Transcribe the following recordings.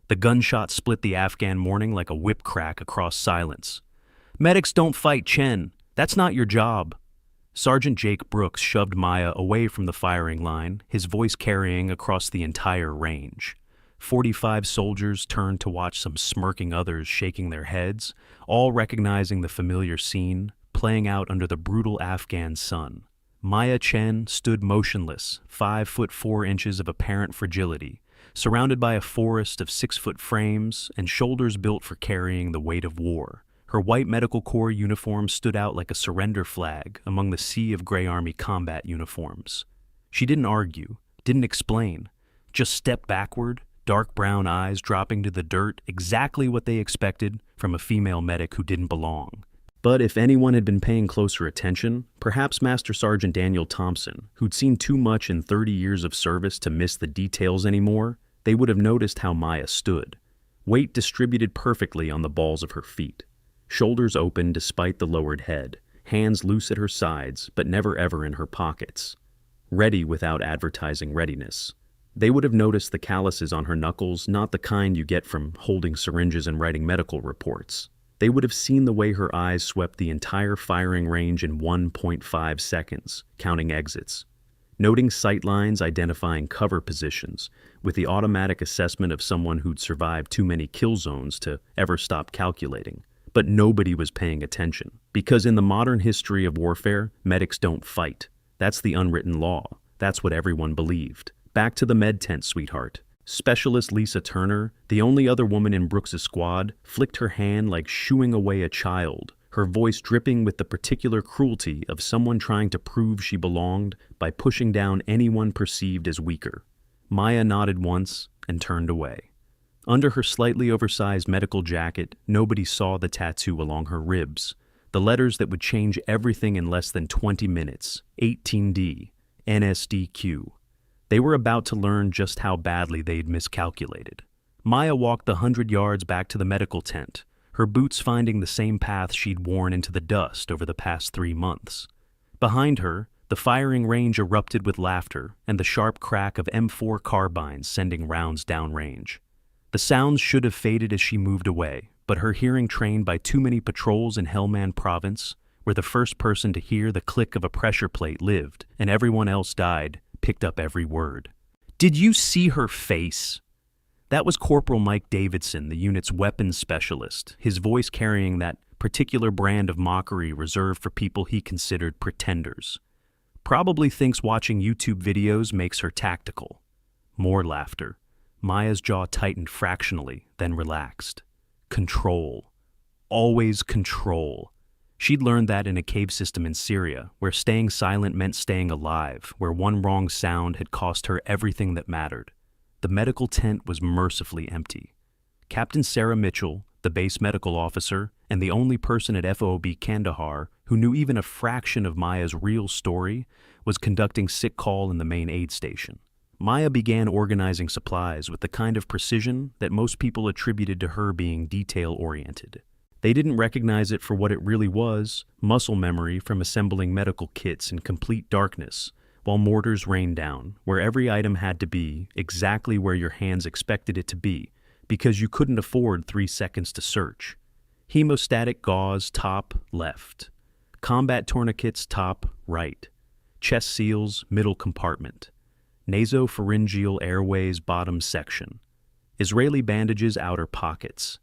The gunshot split the Afghan morning like a whip crack across silence. "Medics don't fight, Chen. That's not your job." Sergeant Jake Brooks shoved Maya away from the firing line, his voice carrying across the entire range. 45 soldiers turned to watch some smirking others shaking their heads, all recognizing the familiar scene playing out under the brutal Afghan sun. Maya Chen stood motionless, 5'4" of apparent fragility, surrounded by a forest of 6-foot frames and shoulders built for carrying the weight of war. Her white Medical Corps uniform stood out like a surrender flag among the sea of gray Army combat uniforms. She didn't argue, didn't explain, just stepped backward, dark brown eyes dropping to the dirt, exactly what they expected from a female medic who didn't belong. But if anyone had been paying closer attention, perhaps Master Sergeant Daniel Thompson, who'd seen too much in 30 years of service to miss the details anymore, they would have noticed how Maya stood. Weight distributed perfectly on the balls of her feet. Shoulders open despite the lowered head, hands loose at her sides but never ever in her pockets. Ready without advertising readiness. They would have noticed the calluses on her knuckles, not the kind you get from holding syringes and writing medical reports. They would have seen the way her eyes swept the entire firing range in 1.5 seconds, counting exits. Noting sight lines, identifying cover positions, with the automatic assessment of someone who'd survived too many kill zones to ever stop calculating. But nobody was paying attention, because in the modern history of warfare, medics don't fight. That's the unwritten law. That's what everyone believed. Back to the med tent, sweetheart. Specialist Lisa Turner, the only other woman in Brooks's squad, flicked her hand like shooing away a child, her voice dripping with the particular cruelty of someone trying to prove she belonged by pushing down anyone perceived as weaker. Maya nodded once and turned away. Under her slightly oversized medical jacket, nobody saw the tattoo along her ribs, the letters that would change everything in less than 20 minutes, 18D, NSDQ. They were about to learn just how badly they'd miscalculated. Maya walked the 100 yards back to the medical tent, her boots finding the same path she'd worn into the dust over the past 3 months. Behind her, the firing range erupted with laughter and the sharp crack of M4 carbines sending rounds downrange. The sounds should have faded as she moved away, but her hearing trained by too many patrols in Helmand Province, where the first person to hear the click of a pressure plate lived and everyone else died, picked up every word. "Did you see her face?" That was Corporal Mike Davidson, the unit's weapons specialist, his voice carrying that particular brand of mockery reserved for people he considered pretenders. Probably thinks watching YouTube videos makes her tactical. More laughter. Maya's jaw tightened fractionally, then relaxed. Control. Always control. She'd learned that in a cave system in Syria, where staying silent meant staying alive, where one wrong sound had cost her everything that mattered. The medical tent was mercifully empty. Captain Sarah Mitchell, the base medical officer, and the only person at FOB Kandahar who knew even a fraction of Maya's real story, was conducting sick call in the main aid station. Maya began organizing supplies with the kind of precision that most people attributed to her being detail-oriented. They didn't recognize it for what it really was, muscle memory from assembling medical kits in complete darkness, while mortars rained down, where every item had to be exactly where your hands expected it to be, because you couldn't afford 3 seconds to search. Hemostatic gauze, top, left. Combat tourniquets, top, right. Chest seals, middle compartment. Nasopharyngeal airways, bottom section. Israeli bandages, outer pockets.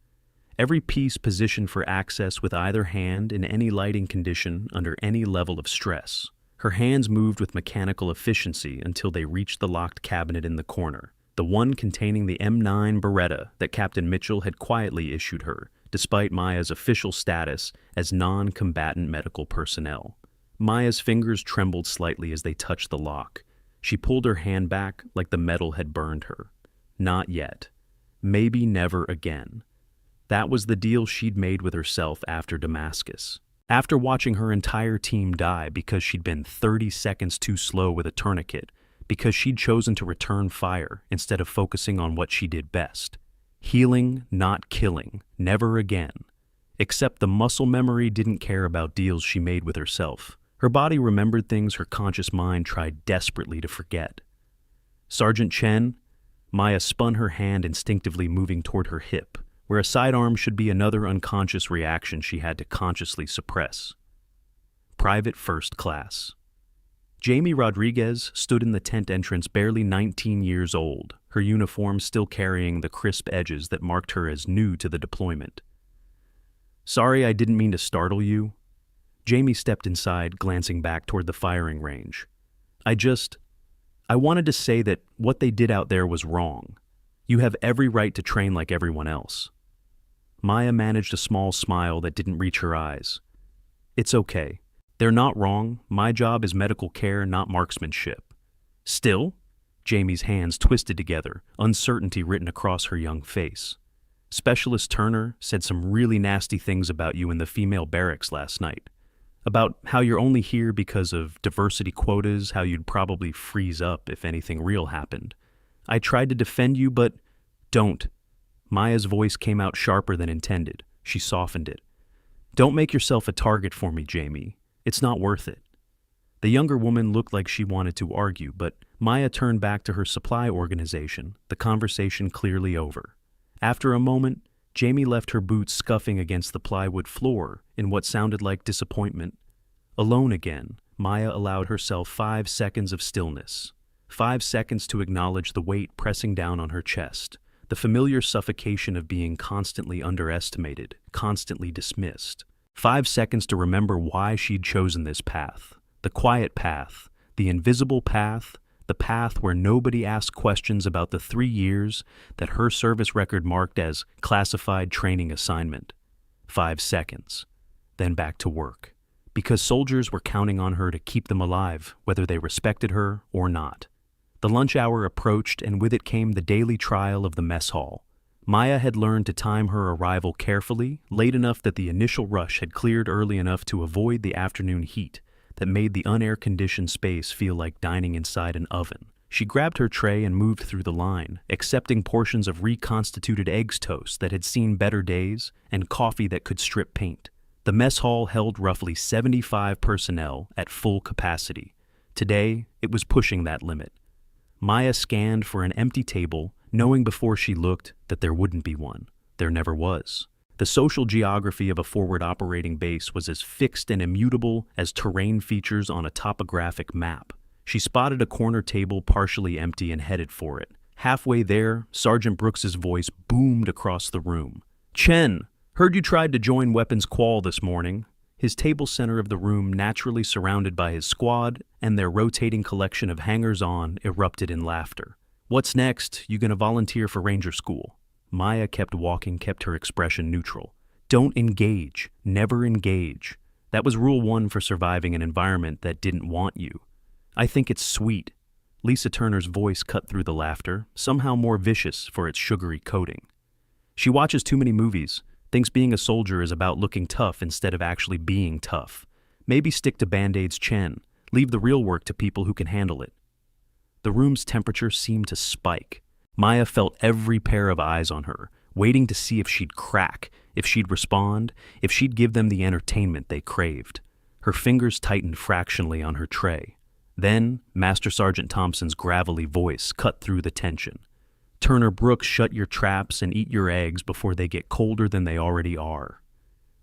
Every piece positioned for access with either hand in any lighting condition under any level of stress. Her hands moved with mechanical efficiency until they reached the locked cabinet in the corner, the one containing the M9 Beretta that Captain Mitchell had quietly issued her, despite Maya's official status as non-combatant medical personnel. Maya's fingers trembled slightly as they touched the lock. She pulled her hand back like the metal had burned her. Not yet. Maybe never again. That was the deal she'd made with herself after Damascus. After watching her entire team die because she'd been 30 seconds too slow with a tourniquet, because she'd chosen to return fire instead of focusing on what she did best. Healing, not killing, never again. Except the muscle memory didn't care about deals she made with herself. Her body remembered things her conscious mind tried desperately to forget. "Sergeant Chen," Maya spun her hand instinctively moving toward her hip, where a sidearm should be another unconscious reaction she had to consciously suppress. Private First Class. Jamie Rodriguez stood in the tent entrance barely 19 years old, her uniform still carrying the crisp edges that marked her as new to the deployment. "Sorry, I didn't mean to startle you." Jamie stepped inside, glancing back toward the firing range. I wanted to say that what they did out there was wrong. You have every right to train like everyone else." Maya managed a small smile that didn't reach her eyes. "It's okay. They're not wrong. My job is medical care, not marksmanship." "Still?" Jamie's hands twisted together, uncertainty written across her young face. "Specialist Turner said some really nasty things about you in the female barracks last night. About how you're only here because of diversity quotas, how you'd probably freeze up if anything real happened. I tried to defend you, but don't." Maya's voice came out sharper than intended. She softened it. "Don't make yourself a target for me, Jamie. It's not worth it." The younger woman looked like she wanted to argue, but Maya turned back to her supply organization, the conversation clearly over. After a moment, Jamie left her boots scuffing against the plywood floor in what sounded like disappointment. Alone again, Maya allowed herself 5 seconds of stillness. 5 seconds to acknowledge the weight pressing down on her chest, the familiar suffocation of being constantly underestimated, constantly dismissed. 5 seconds to remember why she'd chosen this path. The quiet path, the invisible path, the path where nobody asked questions about the 3 years that her service record marked as classified training assignment. 5 seconds. Then back to work. Because soldiers were counting on her to keep them alive, whether they respected her or not. The lunch hour approached, and with it came the daily trial of the mess hall. Maya had learned to time her arrival carefully, late enough that the initial rush had cleared early enough to avoid the afternoon heat that made the unair-conditioned space feel like dining inside an oven. She grabbed her tray and moved through the line, accepting portions of reconstituted eggs toast that had seen better days and coffee that could strip paint. The mess hall held roughly 75 personnel at full capacity. Today, it was pushing that limit. Maya scanned for an empty table, knowing before she looked that there wouldn't be one. There never was. The social geography of a forward operating base was as fixed and immutable as terrain features on a topographic map. She spotted a corner table partially empty and headed for it. Halfway there, Sergeant Brooks's voice boomed across the room. "Chen, heard you tried to join Weapons Qual this morning." His table center of the room, naturally surrounded by his squad and their rotating collection of hangers-on, erupted in laughter. "What's next? You gonna volunteer for Ranger School?" Maya kept walking, kept her expression neutral. Don't engage. Never engage. That was rule 1 for surviving an environment that didn't want you. "I think it's sweet." Lisa Turner's voice cut through the laughter, somehow more vicious for its sugary coating. "She watches too many movies, thinks being a soldier is about looking tough instead of actually being tough. Maybe stick to Band-Aids, Chen. Leave the real work to people who can handle it." The room's temperature seemed to spike. Maya felt every pair of eyes on her, waiting to see if she'd crack, if she'd respond, if she'd give them the entertainment they craved. Her fingers tightened fractionally on her tray. Then, Master Sergeant Thompson's gravelly voice cut through the tension. "Turner Brooks, shut your traps and eat your eggs before they get colder than they already are."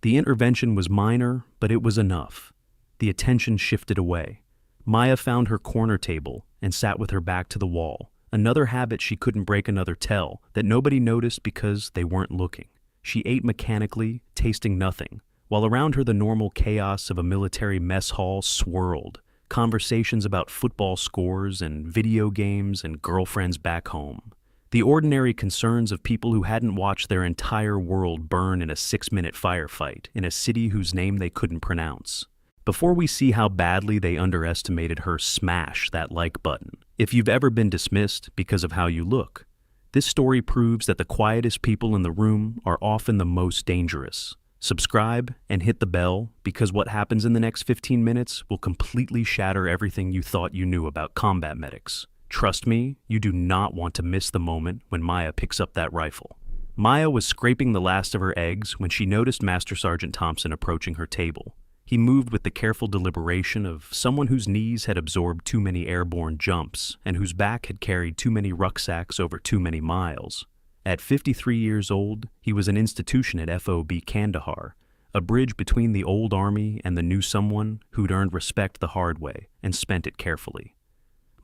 The intervention was minor, but it was enough. The attention shifted away. Maya found her corner table and sat with her back to the wall. Another habit she couldn't break, another tell, that nobody noticed because they weren't looking. She ate mechanically, tasting nothing, while around her the normal chaos of a military mess hall swirled. Conversations about football scores and video games and girlfriends back home. The ordinary concerns of people who hadn't watched their entire world burn in a 6-minute firefight in a city whose name they couldn't pronounce. Before we see how badly they underestimated her, smash that like button. If you've ever been dismissed because of how you look, this story proves that the quietest people in the room are often the most dangerous. Subscribe and hit the bell, because what happens in the next 15 minutes will completely shatter everything you thought you knew about combat medics. Trust me, you do not want to miss the moment when Maya picks up that rifle. Maya was scraping the last of her eggs when she noticed Master Sergeant Thompson approaching her table. He moved with the careful deliberation of someone whose knees had absorbed too many airborne jumps and whose back had carried too many rucksacks over too many miles. At 53 years old, he was an institution at FOB Kandahar, a bridge between the old army and the new someone who'd earned respect the hard way and spent it carefully.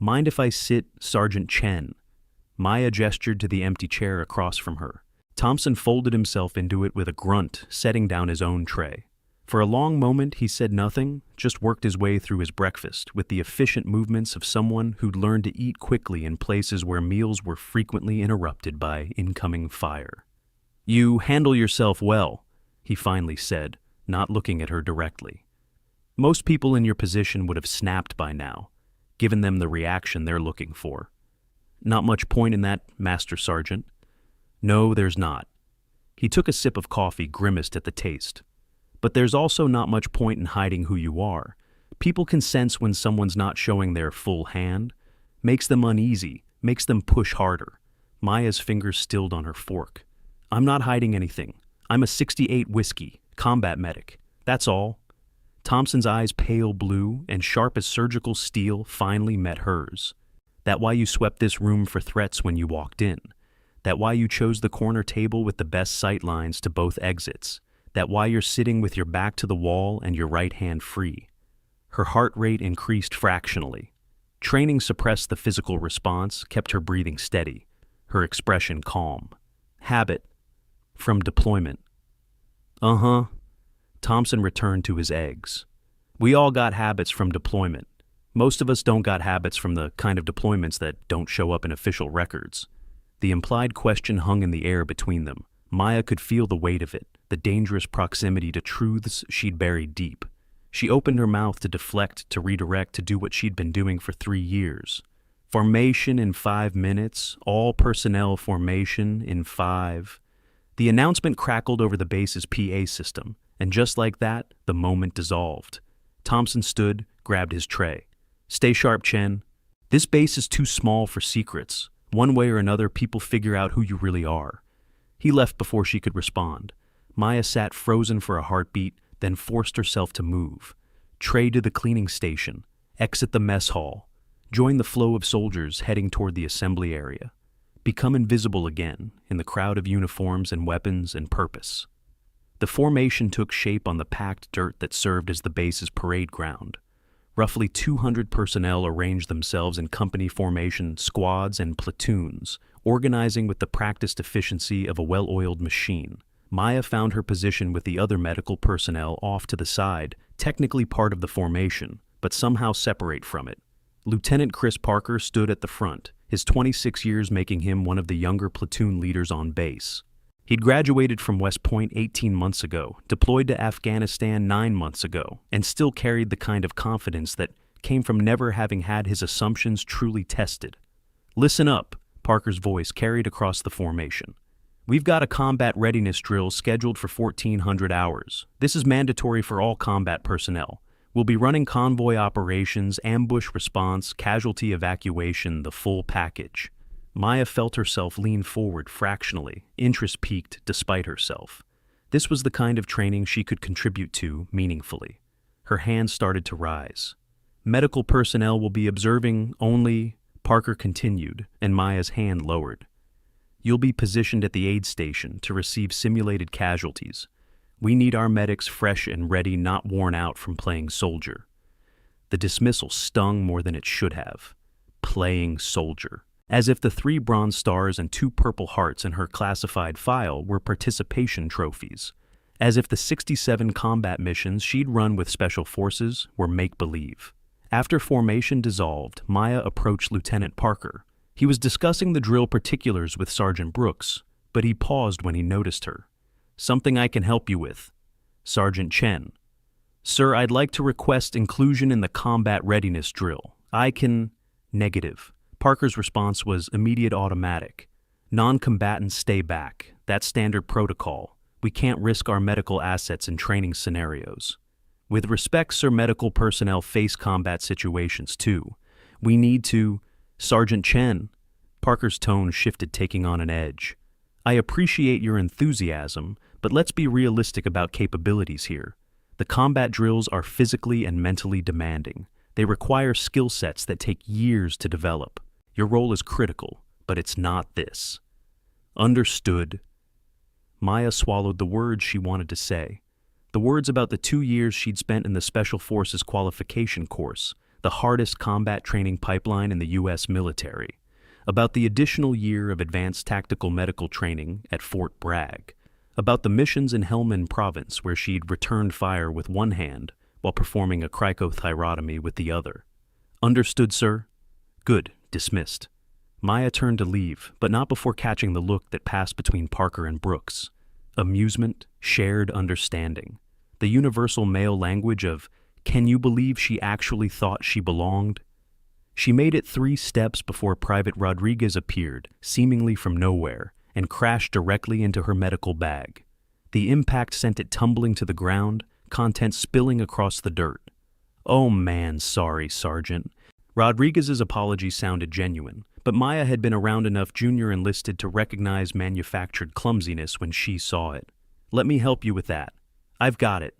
"Mind if I sit, Sergeant Chen?" Maya gestured to the empty chair across from her. Thompson folded himself into it with a grunt, setting down his own tray. For a long moment he said nothing, just worked his way through his breakfast with the efficient movements of someone who'd learned to eat quickly in places where meals were frequently interrupted by incoming fire. "You handle yourself well," he finally said, not looking at her directly. "Most people in your position would have snapped by now, given them the reaction they're looking for." "Not much point in that, Master Sergeant." "No, there's not." He took a sip of coffee, grimaced at the taste. "But there's also not much point in hiding who you are. People can sense when someone's not showing their full hand. Makes them uneasy, makes them push harder." Maya's fingers stilled on her fork. "I'm not hiding anything. I'm a 68 whiskey, combat medic. That's all." Thompson's eyes, pale blue and sharp as surgical steel, finally met hers. "That why you swept this room for threats when you walked in? That why you chose the corner table with the best sight lines to both exits? That why you're sitting with your back to the wall and your right hand free?" Her heart rate increased fractionally. Training suppressed the physical response, kept her breathing steady, her expression calm. "Habit. From deployment." "Uh-huh." Thompson returned to his eggs. "We all got habits from deployment. Most of us don't got habits from the kind of deployments that don't show up in official records." The implied question hung in the air between them. Maya could feel the weight of it, the dangerous proximity to truths she'd buried deep. She opened her mouth to deflect, to redirect, to do what she'd been doing for 3 years. "Formation in 5 minutes, all personnel formation in 5. The announcement crackled over the base's PA system, and just like that, the moment dissolved. Thompson stood, grabbed his tray. "Stay sharp, Chen. This base is too small for secrets. One way or another, people figure out who you really are." He left before she could respond. Maya sat frozen for a heartbeat, then forced herself to move. Tray to the cleaning station, exit the mess hall, join the flow of soldiers heading toward the assembly area, become invisible again in the crowd of uniforms and weapons and purpose. The formation took shape on the packed dirt that served as the base's parade ground. Roughly 200 personnel arranged themselves in company formation, squads, and platoons, organizing with the practiced efficiency of a well-oiled machine. Maya found her position with the other medical personnel off to the side, technically part of the formation, but somehow separate from it. Lieutenant Chris Parker stood at the front, his 26 years making him one of the younger platoon leaders on base. He'd graduated from West Point 18 months ago, deployed to Afghanistan 9 months ago, and still carried the kind of confidence that came from never having had his assumptions truly tested. "Listen up," Parker's voice carried across the formation. "We've got a combat readiness drill scheduled for 1,400 hours. This is mandatory for all combat personnel. We'll be running convoy operations, ambush response, casualty evacuation, the full package." Maya felt herself lean forward fractionally, interest peaked despite herself. This was the kind of training she could contribute to meaningfully. Her hands started to rise. "Medical personnel will be observing only," Parker continued, and Maya's hand lowered. "You'll be positioned at the aid station to receive simulated casualties. We need our medics fresh and ready, not worn out from playing soldier." The dismissal stung more than it should have. Playing soldier. As if the 3 bronze stars and 2 purple hearts in her classified file were participation trophies. As if the 67 combat missions she'd run with Special Forces were make-believe. After formation dissolved, Maya approached Lieutenant Parker. He was discussing the drill particulars with Sergeant Brooks, but he paused when he noticed her. "Something I can help you with." Sergeant Chen. "Sir, I'd like to request inclusion in the combat readiness drill. I can—" Negative. Parker's response was immediate, automatic. "Non-combatants stay back. That's standard protocol. We can't risk our medical assets in training scenarios. With respect, sir, medical personnel face combat situations too. We need to—" "Sergeant Chen." Parker's tone shifted, taking on an edge. "I appreciate your enthusiasm, but let's be realistic about capabilities here. The combat drills are physically and mentally demanding. They require skill sets that take years to develop. Your role is critical, but it's not this. Understood. Maya swallowed the words she wanted to say. The words about the 2 years she'd spent in the Special Forces qualification course, the hardest combat training pipeline in the U.S. military. About the additional year of advanced tactical medical training at Fort Bragg. About the missions in Helmand Province where she'd returned fire with one hand while performing a cricothyrotomy with the other. Understood, sir? Good. Dismissed. Maya turned to leave, but not before catching the look that passed between Parker and Brooks. Amusement, shared understanding. The universal male language of, can you believe she actually thought she belonged? She made it 3 steps before Private Rodriguez appeared, seemingly from nowhere, and crashed directly into her medical bag. The impact sent it tumbling to the ground, contents spilling across the dirt. Oh man, sorry, Sergeant. Rodriguez's apology sounded genuine, but Maya had been around enough junior enlisted to recognize manufactured clumsiness when she saw it. Let me help you with that. I've got it.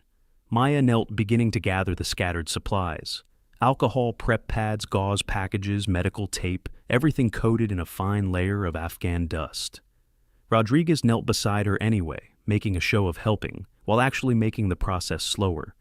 Maya knelt, beginning to gather the scattered supplies. Alcohol prep pads, gauze packages, medical tape, everything coated in a fine layer of Afghan dust. Rodriguez knelt beside her anyway, making a show of helping, while actually making the process slower.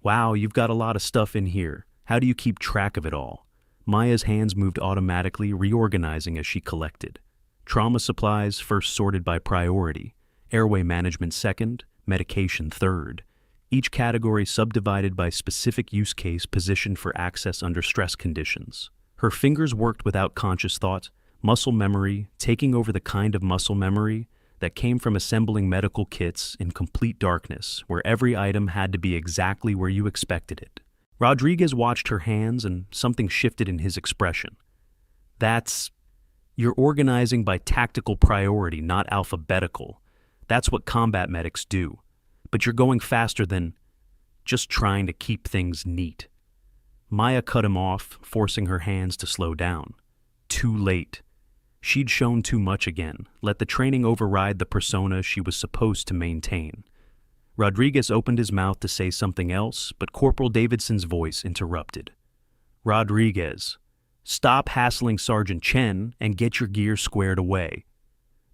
Wow, you've got a lot of stuff in here. How do you keep track of it all? Maya's hands moved automatically, reorganizing as she collected. Trauma supplies first sorted by priority, airway management second, medication third. Each category subdivided by specific use case positioned for access under stress conditions. Her fingers worked without conscious thought, muscle memory, taking over the kind of muscle memory that came from assembling medical kits in complete darkness, where every item had to be exactly where you expected it. Rodriguez watched her hands, and something shifted in his expression. You're organizing by tactical priority, not alphabetical. That's what combat medics do. But you're going faster than just trying to keep things neat. Maya cut him off, forcing her hands to slow down. Too late. She'd shown too much again, let the training override the persona she was supposed to maintain. Rodriguez opened his mouth to say something else, but Corporal Davidson's voice interrupted. Rodriguez, stop hassling Sergeant Chen and get your gear squared away.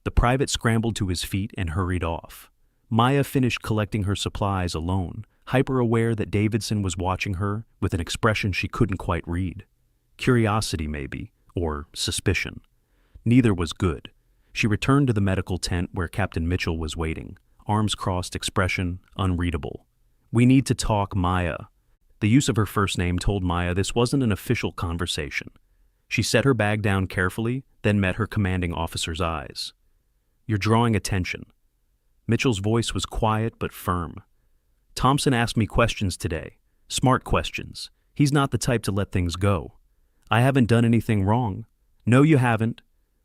The private scrambled to his feet and hurried off. Maya finished collecting her supplies alone, hyper-aware that Davidson was watching her with an expression she couldn't quite read. Curiosity, maybe, or suspicion. Neither was good. She returned to the medical tent where Captain Mitchell was waiting. Arms crossed, expression unreadable. We need to talk, Maya. The use of her first name told Maya this wasn't an official conversation. She set her bag down carefully, then met her commanding officer's eyes. You're drawing attention. Mitchell's voice was quiet but firm. Thompson asked me questions today. Smart questions. He's not the type to let things go. I haven't done anything wrong. No, you haven't.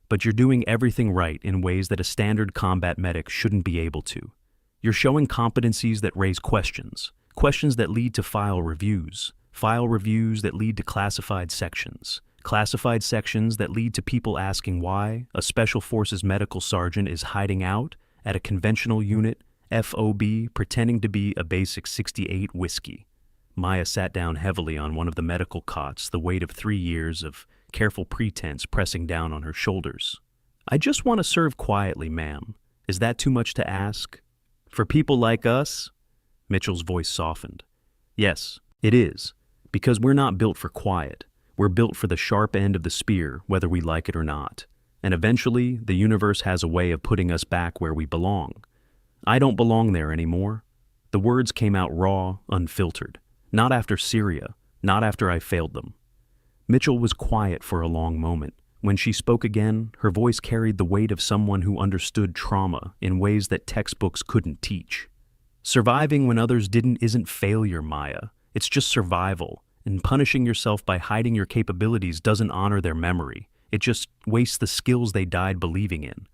But you're doing everything right in ways that a standard combat medic shouldn't be able to. You're showing competencies that raise questions, questions that lead to file reviews that lead to classified sections that lead to people asking why a Special Forces medical sergeant is hiding out at a conventional unit, FOB, pretending to be a basic 68 whiskey. Maya sat down heavily on one of the medical cots, the weight of 3 years of careful pretense pressing down on her shoulders. I just want to serve quietly, ma'am. Is that too much to ask? For people like us? Mitchell's voice softened. Yes, it is. Because we're not built for quiet. We're built for the sharp end of the spear, whether we like it or not. And eventually, the universe has a way of putting us back where we belong. I don't belong there anymore. The words came out raw, unfiltered. Not after Syria, not after I failed them. Mitchell was quiet for a long moment. When she spoke again, her voice carried the weight of someone who understood trauma in ways that textbooks couldn't teach. Surviving when others didn't isn't failure, Maya. It's just survival. And punishing yourself by hiding your capabilities doesn't honor their memory. It just wastes the skills they died believing in.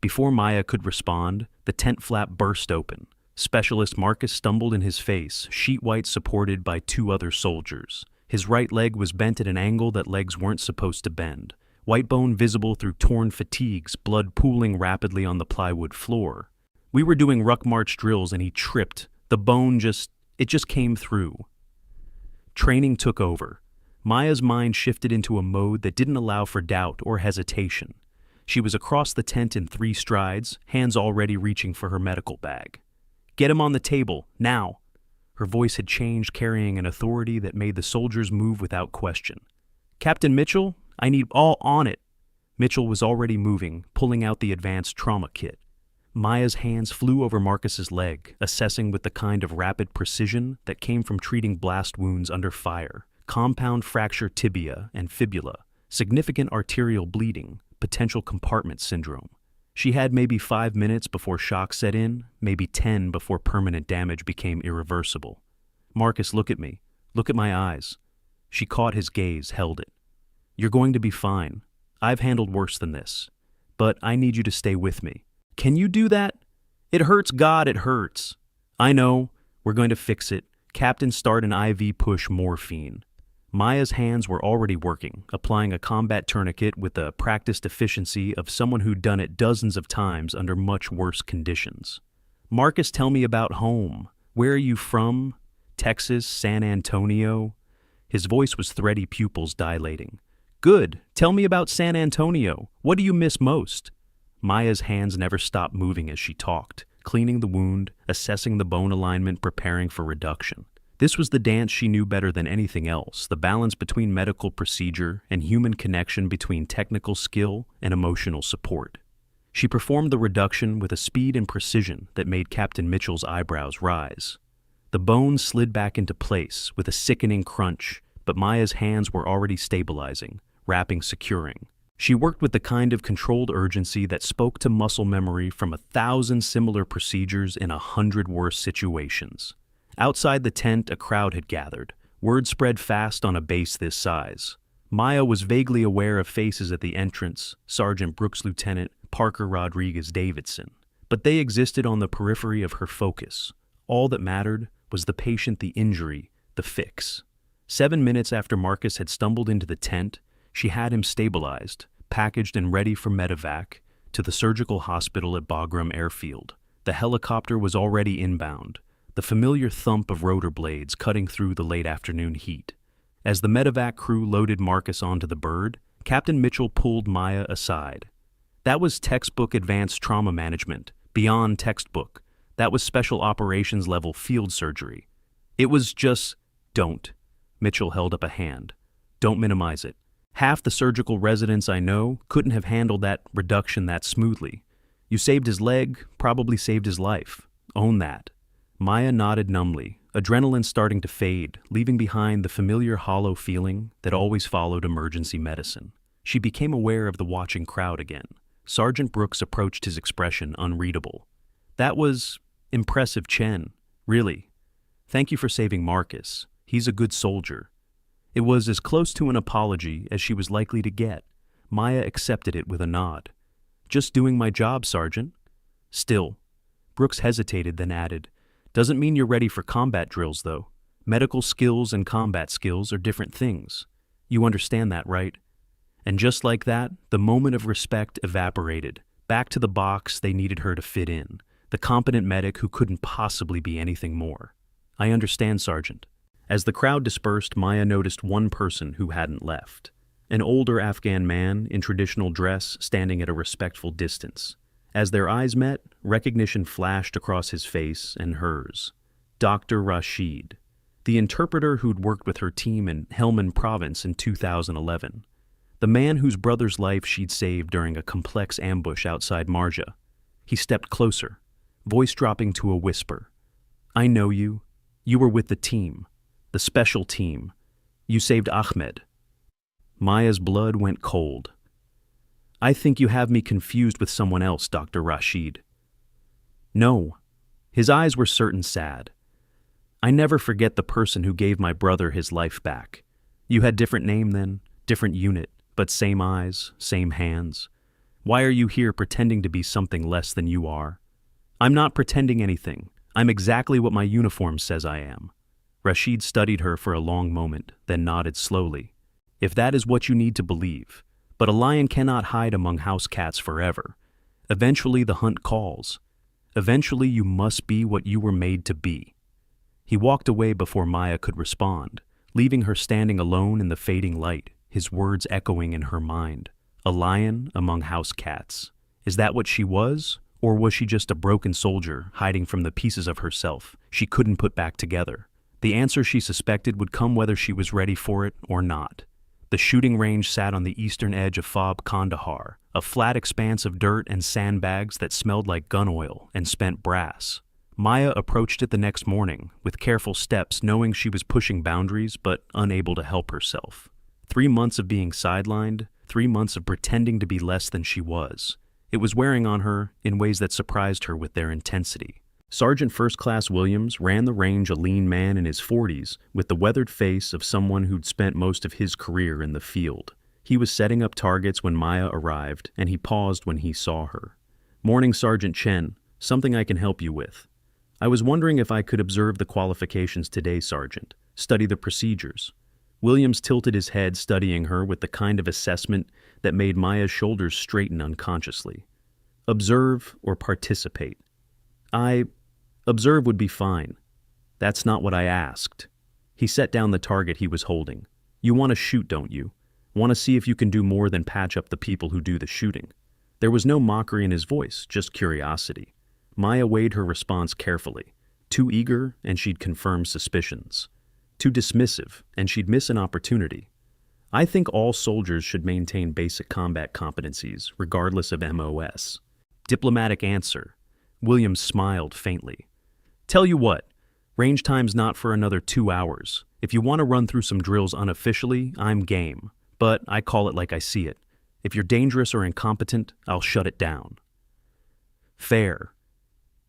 Before Maya could respond, the tent flap burst open. Specialist Marcus stumbled in his face, sheet white supported by 2 other soldiers. His right leg was bent at an angle that legs weren't supposed to bend. White bone visible through torn fatigues, blood pooling rapidly on the plywood floor. We were doing ruck march drills and he tripped. The bone just It just came through. Training took over. Maya's mind shifted into a mode that didn't allow for doubt or hesitation. She was across the tent in 3 strides, hands already reaching for her medical bag. "Get him on the table, now!" Her voice had changed, carrying an authority that made the soldiers move without question. "Captain Mitchell, I need all on it." Mitchell was already moving, pulling out the advanced trauma kit. Maya's hands flew over Marcus's leg, assessing with the kind of rapid precision that came from treating blast wounds under fire, compound fracture tibia and fibula, significant arterial bleeding, potential compartment syndrome. She had maybe 5 minutes before shock set in, maybe 10 before permanent damage became irreversible. "Marcus, look at me. Look at my eyes." She caught his gaze, held it. "You're going to be fine. I've handled worse than this. But I need you to stay with me." "Can you do that?" "It hurts, God, it hurts." "I know. We're going to fix it. Captain, start an IV push morphine." Maya's hands were already working, applying a combat tourniquet with the practiced efficiency of someone who'd done it dozens of times under much worse conditions. "Marcus, tell me about home. Where are you from? Texas, San Antonio?" His voice was thready, pupils dilating. "Good. Tell me about San Antonio. What do you miss most?" Maya's hands never stopped moving as she talked, cleaning the wound, assessing the bone alignment, preparing for reduction. This was the dance she knew better than anything else, the balance between medical procedure and human connection, between technical skill and emotional support. She performed the reduction with a speed and precision that made Captain Mitchell's eyebrows rise. The bone slid back into place with a sickening crunch, but Maya's hands were already stabilizing, wrapping, securing. She worked with the kind of controlled urgency that spoke to muscle memory from 1,000 similar procedures in 100 worse situations. Outside the tent, a crowd had gathered. Word spread fast on a base this size. Maya was vaguely aware of faces at the entrance, Sergeant Brooks' lieutenant, Parker Rodriguez Davidson. But they existed on the periphery of her focus. All that mattered was the patient, the injury, the fix. 7 minutes after Marcus had stumbled into the tent, she had him stabilized, packaged and ready for medevac, to the surgical hospital at Bagram Airfield. The helicopter was already inbound, the familiar thump of rotor blades cutting through the late afternoon heat. As the medevac crew loaded Marcus onto the bird, Captain Mitchell pulled Maya aside. That was textbook advanced trauma management, beyond textbook. That was special operations level field surgery. It was just, don't. Mitchell held up a hand. Don't minimize it. Half the surgical residents I know couldn't have handled that reduction that smoothly. You saved his leg, probably saved his life. Own that. Maya nodded numbly, adrenaline starting to fade, leaving behind the familiar hollow feeling that always followed emergency medicine. She became aware of the watching crowd again. Sergeant Brooks approached, his expression unreadable. "That was impressive, Chen. Really. Thank you for saving Marcus. He's a good soldier." It was as close to an apology as she was likely to get. Maya accepted it with a nod. "Just doing my job, Sergeant." "Still." Brooks hesitated, then added, "Doesn't mean you're ready for combat drills, though. Medical skills and combat skills are different things. You understand that, right?" And just like that, the moment of respect evaporated. Back to the box they needed her to fit in, the competent medic who couldn't possibly be anything more. "I understand, Sergeant." As the crowd dispersed, Maya noticed one person who hadn't left. An older Afghan man in traditional dress standing at a respectful distance. As their eyes met, recognition flashed across his face and hers. Dr. Rashid, the interpreter who'd worked with her team in Helmand Province in 2011. The man whose brother's life she'd saved during a complex ambush outside Marja. He stepped closer, voice dropping to a whisper. "I know you. You were with the team. The special team. You saved Ahmed." Maya's blood went cold. "I think you have me confused with someone else, Dr. Rashid." "No." His eyes were certain sad. "I never forget the person who gave my brother his life back. You had different name then, different unit, but same eyes, same hands. Why are you here pretending to be something less than you are?" "I'm not pretending anything. I'm exactly what my uniform says I am." Rashid studied her for a long moment, then nodded slowly. "If that is what you need to believe. But a lion cannot hide among house cats forever. Eventually the hunt calls. Eventually you must be what you were made to be." He walked away before Maya could respond, leaving her standing alone in the fading light, his words echoing in her mind. A lion among house cats. Is that what she was? Or was she just a broken soldier hiding from the pieces of herself she couldn't put back together? The answer she suspected would come whether she was ready for it or not. The shooting range sat on the eastern edge of Fob Kandahar, a flat expanse of dirt and sandbags that smelled like gun oil and spent brass. Maya approached it the next morning, with careful steps, knowing she was pushing boundaries but unable to help herself. 3 months of being sidelined, 3 months of pretending to be less than she was. It was wearing on her in ways that surprised her with their intensity. Sergeant First Class Williams ran the range, a lean man in his 40s, with the weathered face of someone who'd spent most of his career in the field. He was setting up targets when Maya arrived, and he paused when he saw her. "Morning, Sergeant Chen. Something I can help you with." "I was wondering if I could observe the qualifications today, Sergeant. Study the procedures." Williams tilted his head, studying her with the kind of assessment that made Maya's shoulders straighten unconsciously. "Observe or participate?" Observe would be fine. That's not what I asked." He set down the target he was holding. "You want to shoot, don't you? Want to see if you can do more than patch up the people who do the shooting?" There was no mockery in his voice, just curiosity. Maya weighed her response carefully. Too eager, and she'd confirm suspicions. Too dismissive, and she'd miss an opportunity. "I think all soldiers should maintain basic combat competencies, regardless of MOS." Diplomatic answer. Williams smiled faintly. "Tell you what, range time's not for another 2 hours. If you want to run through some drills unofficially, I'm game. But I call it like I see it. If you're dangerous or incompetent, I'll shut it down." Fair.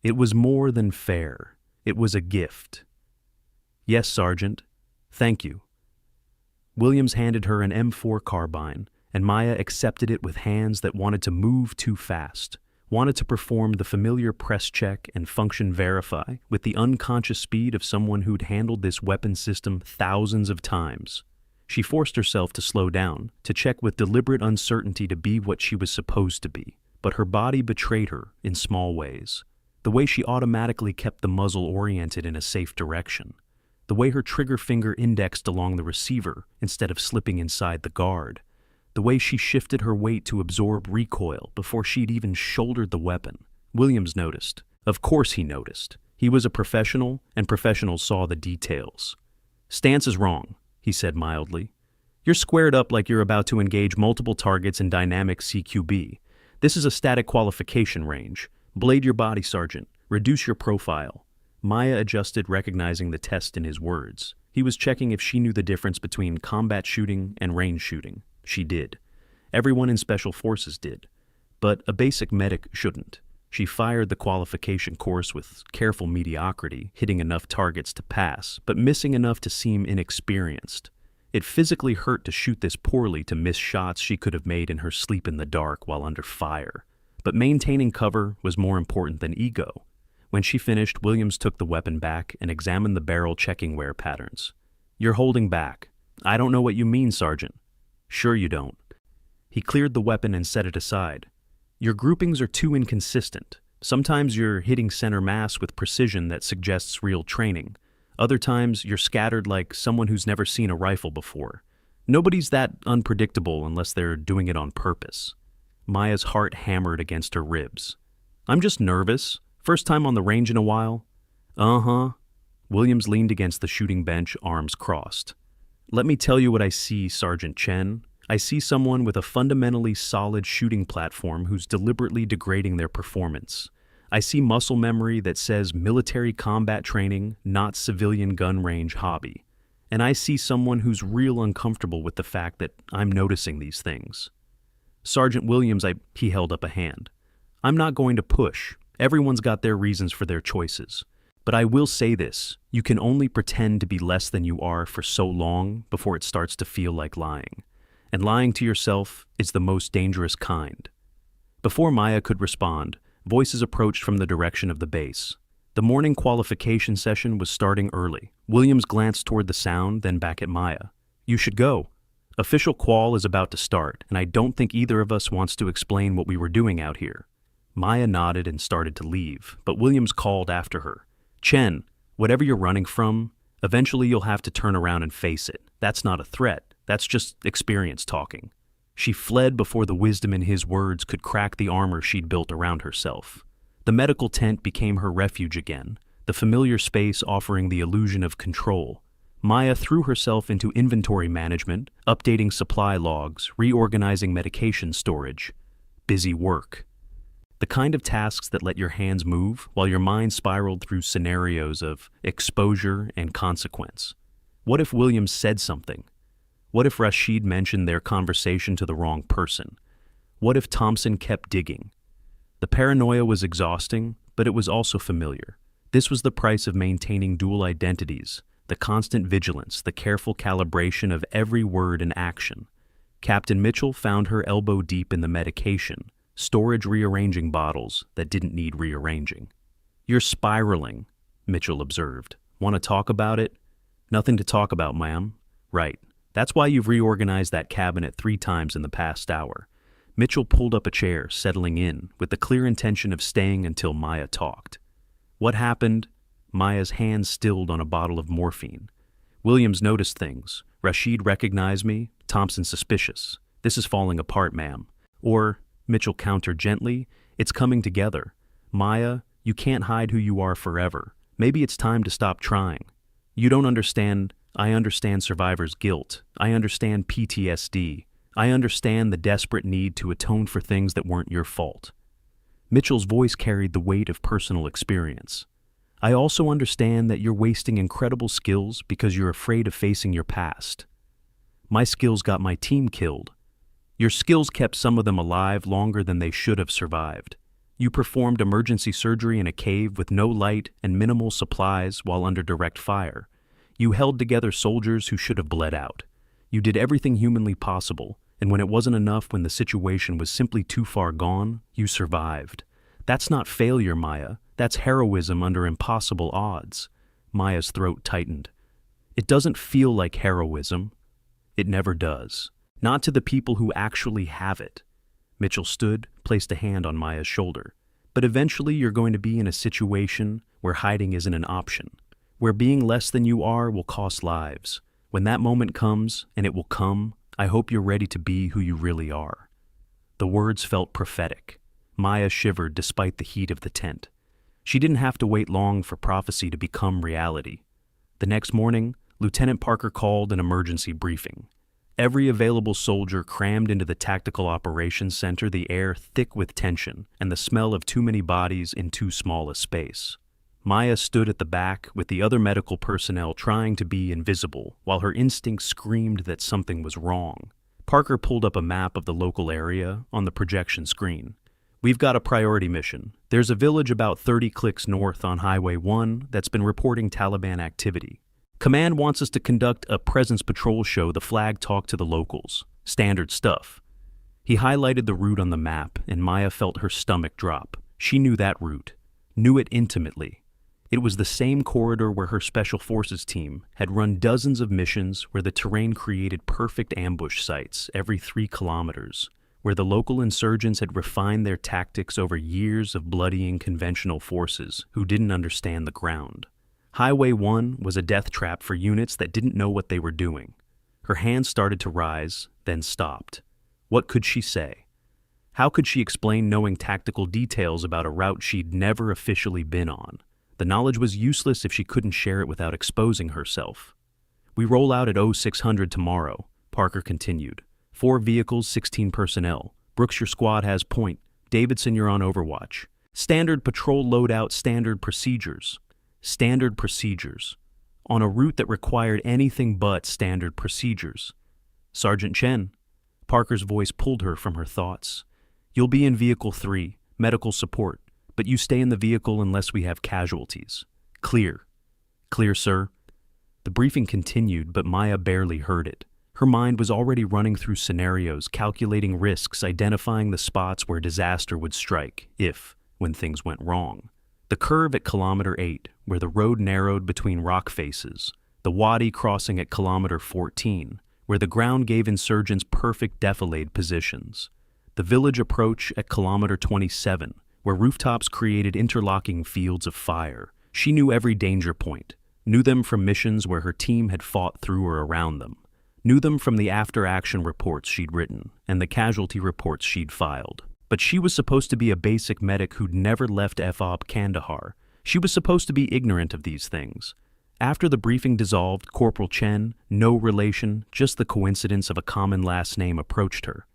It was more than fair. It was a gift. "Yes, Sergeant. Thank you." Williams handed her an M4 carbine, and Maya accepted it with hands that wanted to move too fast, wanted to perform the familiar press check and function verify with the unconscious speed of someone who'd handled this weapon system thousands of times. She forced herself to slow down, to check with deliberate uncertainty to be what she was supposed to be, but her body betrayed her in small ways. The way she automatically kept the muzzle oriented in a safe direction. The way her trigger finger indexed along the receiver instead of slipping inside the guard. The way she shifted her weight to absorb recoil before she'd even shouldered the weapon. Williams noticed. Of course he noticed. He was a professional, and professionals saw the details. "Stance is wrong," he said mildly. "You're squared up like you're about to engage multiple targets in dynamic CQB. This is a static qualification range. Blade your body, Sergeant. Reduce your profile." Maya adjusted, recognizing the test in his words. He was checking if she knew the difference between combat shooting and range shooting. She did. Everyone in Special Forces did. But a basic medic shouldn't. She fired the qualification course with careful mediocrity, hitting enough targets to pass, but missing enough to seem inexperienced. It physically hurt to shoot this poorly, to miss shots she could have made in her sleep in the dark while under fire. But maintaining cover was more important than ego. When she finished, Williams took the weapon back and examined the barrel, checking wear patterns. "You're holding back." "I don't know what you mean, Sergeant." "Sure you don't." He cleared the weapon and set it aside. "Your groupings are too inconsistent. Sometimes you're hitting center mass with precision that suggests real training. Other times you're scattered like someone who's never seen a rifle before. Nobody's that unpredictable unless they're doing it on purpose." Maya's heart hammered against her ribs. "I'm just nervous. First time on the range in a while." "Uh-huh." Williams leaned against the shooting bench, arms crossed. "Let me tell you what I see, Sergeant Chen. I see someone with a fundamentally solid shooting platform who's deliberately degrading their performance. I see muscle memory that says military combat training, not civilian gun range hobby. And I see someone who's real uncomfortable with the fact that I'm noticing these things." "Sergeant Williams," he held up a hand. "I'm not going to push. Everyone's got their reasons for their choices. But I will say this, you can only pretend to be less than you are for so long before it starts to feel like lying. And lying to yourself is the most dangerous kind." Before Maya could respond, voices approached from the direction of the base. The morning qualification session was starting early. Williams glanced toward the sound, then back at Maya. "You should go. Official qual is about to start, and I don't think either of us wants to explain what we were doing out here." Maya nodded and started to leave, but Williams called after her. "Chen, Whatever you're running from, eventually you'll have to turn around and face it. That's not a threat. That's just experience talking. She fled before the wisdom in his words could crack the armor she'd built around herself. The medical tent became her refuge again, the familiar space offering the illusion of control. Maya threw herself into inventory management, updating supply logs, reorganizing medication storage. Busy work. The kind of tasks that let your hands move while your mind spiraled through scenarios of exposure and consequence. What if Williams said something? What if Rashid mentioned their conversation to the wrong person? What if Thompson kept digging? The paranoia was exhausting, but it was also familiar. This was the price of maintaining dual identities, the constant vigilance, the careful calibration of every word and action. Captain Mitchell found her elbow deep in the medication, storage rearranging bottles that didn't need rearranging. "You're spiraling," Mitchell observed. "Want to talk about it?" "Nothing to talk about, ma'am." "Right. That's why you've reorganized that cabinet 3 times in the past hour." Mitchell pulled up a chair, settling in, with the clear intention of staying until Maya talked. "What happened?" Maya's hand stilled on a bottle of morphine. "Williams noticed things. Rashid recognized me. Thompson suspicious. This is falling apart, ma'am." Or, Mitchell countered gently, "It's coming together. Maya, you can't hide who you are forever. Maybe it's time to stop trying. You don't understand. I understand survivor's guilt. I understand PTSD. I understand the desperate need to atone for things that weren't your fault." Mitchell's voice carried the weight of personal experience. "I also understand that you're wasting incredible skills because you're afraid of facing your past. My skills got my team killed. Your skills kept some of them alive longer than they should have survived. You performed emergency surgery in a cave with no light and minimal supplies while under direct fire. You held together soldiers who should have bled out. You did everything humanly possible, and when it wasn't enough, when the situation was simply too far gone, you survived. That's not failure, Maya. That's heroism under impossible odds." Maya's throat tightened. "It doesn't feel like heroism. It never does. Not to the people who actually have it." Mitchell stood, placed a hand on Maya's shoulder. "But eventually you're going to be in a situation where hiding isn't an option, where being less than you are will cost lives. When that moment comes, and it will come, I hope you're ready to be who you really are." The words felt prophetic. Maya shivered despite the heat of the tent. She didn't have to wait long for prophecy to become reality. The next morning, Lieutenant Parker called an emergency briefing. Every available soldier crammed into the Tactical Operations Center, the air thick with tension and the smell of too many bodies in too small a space. Maya stood at the back with the other medical personnel trying to be invisible, while her instincts screamed that something was wrong. Parker pulled up a map of the local area on the projection screen. "We've got a priority mission. There's a village about 30 clicks north on Highway 1 that's been reporting Taliban activity. Command wants us to conduct a presence patrol, show the flag, talk to the locals. Standard stuff." He highlighted the route on the map, and Maya felt her stomach drop. She knew that route, knew it intimately. It was the same corridor where her Special Forces team had run dozens of missions, where the terrain created perfect ambush sites every 3 kilometers, where the local insurgents had refined their tactics over years of bloodying conventional forces who didn't understand the ground. Highway 1 was a death trap for units that didn't know what they were doing. Her hands started to rise, then stopped. What could she say? How could she explain knowing tactical details about a route she'd never officially been on? The knowledge was useless if she couldn't share it without exposing herself. "We roll out at 0600 tomorrow," Parker continued. 4 vehicles, 16 personnel. Brooks, your squad has point. Davidson, you're on overwatch. Standard patrol loadout, standard procedures. Standard procedures. On a route that required anything but standard procedures. "Sergeant Chen." Parker's voice pulled her from her thoughts. "You'll be in Vehicle 3, medical support, but you stay in the vehicle unless we have casualties. Clear." "Clear, sir." The briefing continued, but Maya barely heard it. Her mind was already running through scenarios, calculating risks, identifying the spots where disaster would strike, when things went wrong. The curve at kilometer 8, where the road narrowed between rock faces. The wadi crossing at kilometer 14, where the ground gave insurgents perfect defilade positions. The village approach at kilometer 27, where rooftops created interlocking fields of fire. She knew every danger point, knew them from missions where her team had fought through or around them, knew them from the after-action reports she'd written and the casualty reports she'd filed. But she was supposed to be a basic medic who'd never left FOB Kandahar. She was supposed to be ignorant of these things. After the briefing dissolved, Corporal Chen, no relation, just the coincidence of a common last name, approached her.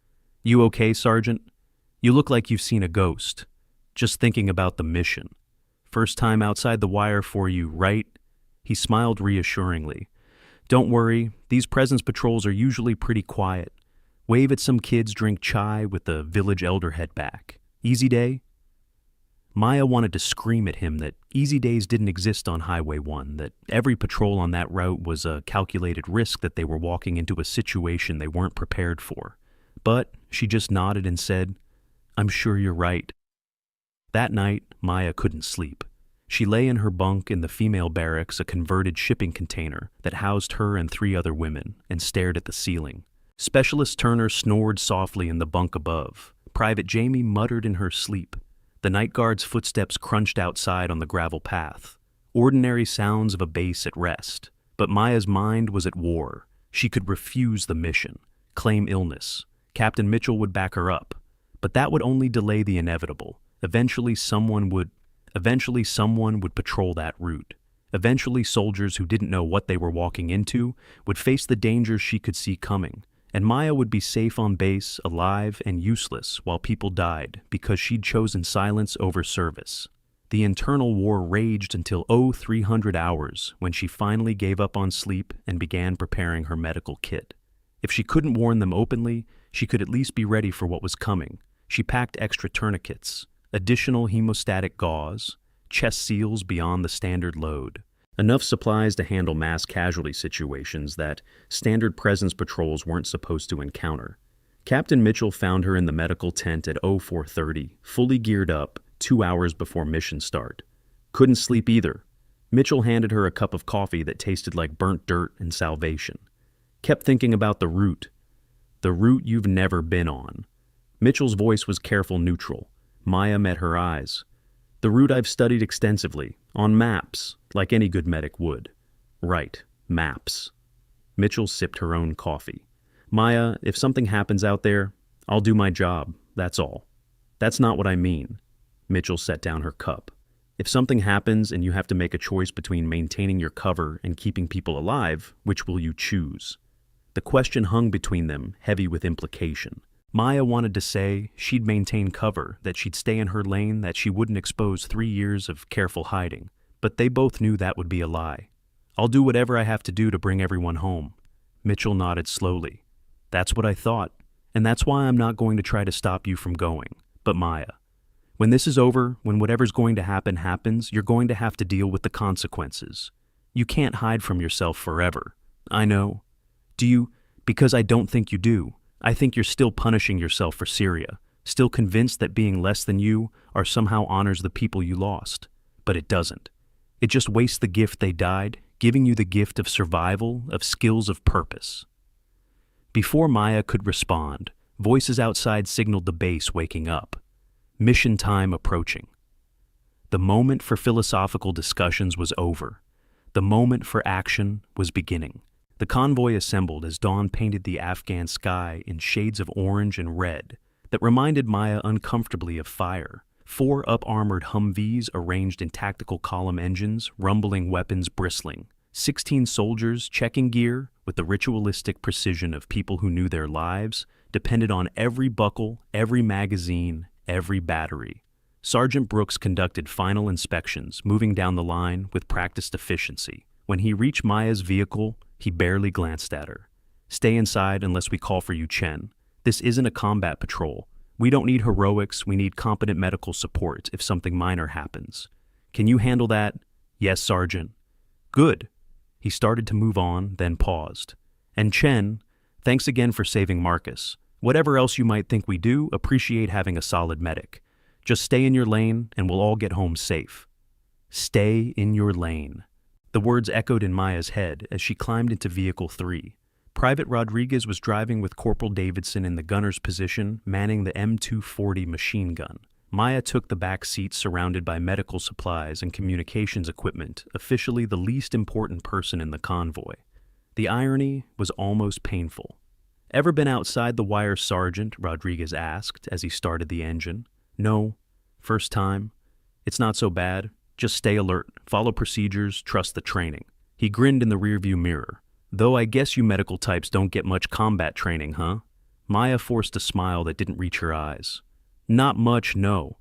"You okay, Sergeant? You look like you've seen a ghost. Just thinking about the mission. First time outside the wire for you, right?" He smiled reassuringly. "Don't worry, these presence patrols are usually pretty quiet. Wave at some kids, drink chai with the village elder, head back. Easy day?" Maya wanted to scream at him that easy days didn't exist on Highway 1, that every patrol on that route was a calculated risk, that they were walking into a situation they weren't prepared for. But she just nodded and said, "I'm sure you're right." That night, Maya couldn't sleep. She lay in her bunk in the female barracks, a converted shipping container that housed her and 3 other women, and stared at the ceiling. Specialist Turner snored softly in the bunk above. Private Jamie muttered in her sleep. The night guard's footsteps crunched outside on the gravel path. Ordinary sounds of a base at rest. But Maya's mind was at war. She could refuse the mission, claim illness. Captain Mitchell would back her up. But that would only delay the inevitable. Eventually someone would patrol that route. Eventually soldiers who didn't know what they were walking into would face the dangers she could see coming. And Maya would be safe on base, alive and useless, while people died because she'd chosen silence over service. The internal war raged until 0300 hours, when she finally gave up on sleep and began preparing her medical kit. If she couldn't warn them openly, she could at least be ready for what was coming. She packed extra tourniquets, additional hemostatic gauze, chest seals beyond the standard load. Enough supplies to handle mass casualty situations that standard presence patrols weren't supposed to encounter. Captain Mitchell found her in the medical tent at 0430, fully geared up, 2 hours before mission start. Couldn't sleep either. Mitchell handed her a cup of coffee that tasted like burnt dirt and salvation. Kept thinking about the route you've never been on. Mitchell's voice was careful, neutral. Maya met her eyes. "The route I've studied extensively, on maps, like any good medic would." "Right, maps." Mitchell sipped her own coffee. "Maya, if something happens out there, I'll do my job, that's all." "That's not what I mean." Mitchell set down her cup. "If something happens and you have to make a choice between maintaining your cover and keeping people alive, which will you choose?" The question hung between them, heavy with implication. Maya wanted to say she'd maintain cover, that she'd stay in her lane, that she wouldn't expose 3 years of careful hiding. But they both knew that would be a lie. "I'll do whatever I have to do to bring everyone home." Mitchell nodded slowly. "That's what I thought, and that's why I'm not going to try to stop you from going. But Maya, when this is over, when whatever's going to happen happens, you're going to have to deal with the consequences. You can't hide from yourself forever." "I know." "Do you? Because I don't think you do. I think you're still punishing yourself for Syria, still convinced that being less than you are somehow honors the people you lost. But it doesn't. It just wastes the gift they died, giving you the gift of survival, of skills, of purpose." Before Maya could respond, voices outside signaled the base waking up. Mission time approaching. The moment for philosophical discussions was over. The moment for action was beginning. The convoy assembled as dawn painted the Afghan sky in shades of orange and red that reminded Maya uncomfortably of fire. 4 up-armored Humvees arranged in tactical column engines, rumbling weapons bristling. 16 soldiers checking gear with the ritualistic precision of people who knew their lives depended on every buckle, every magazine, every battery. Sergeant Brooks conducted final inspections, moving down the line with practiced efficiency. When he reached Maya's vehicle, he barely glanced at her. "Stay inside unless we call for you, Chen. This isn't a combat patrol. We don't need heroics, we need competent medical support if something minor happens. Can you handle that?" "Yes, Sergeant." "Good." He started to move on, then paused. "And Chen, thanks again for saving Marcus. Whatever else you might think we do, appreciate having a solid medic. Just stay in your lane and we'll all get home safe." Stay in your lane. The words echoed in Maya's head as she climbed into Vehicle 3. Private Rodriguez was driving with Corporal Davidson in the gunner's position, manning the M240 machine gun. Maya took the back seat surrounded by medical supplies and communications equipment, officially the least important person in the convoy. The irony was almost painful. "Ever been outside the wire, Sergeant?" Rodriguez asked as he started the engine. "No. First time. It's not so bad. Just stay alert, follow procedures, trust the training." He grinned in the rearview mirror. "Though I guess you medical types don't get much combat training, huh?" Maya forced a smile that didn't reach her eyes. "Not much, no."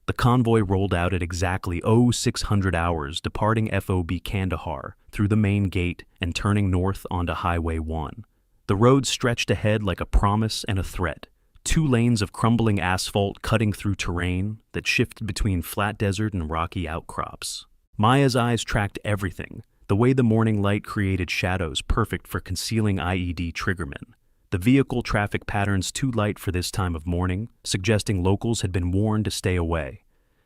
The convoy rolled out at exactly 0600 hours, departing FOB Kandahar through the main gate and turning north onto Highway 1. The road stretched ahead like a promise and a threat. 2 lanes of crumbling asphalt cutting through terrain that shifted between flat desert and rocky outcrops. Maya's eyes tracked everything, the way the morning light created shadows perfect for concealing IED triggermen. The vehicle traffic patterns too light for this time of morning, suggesting locals had been warned to stay away.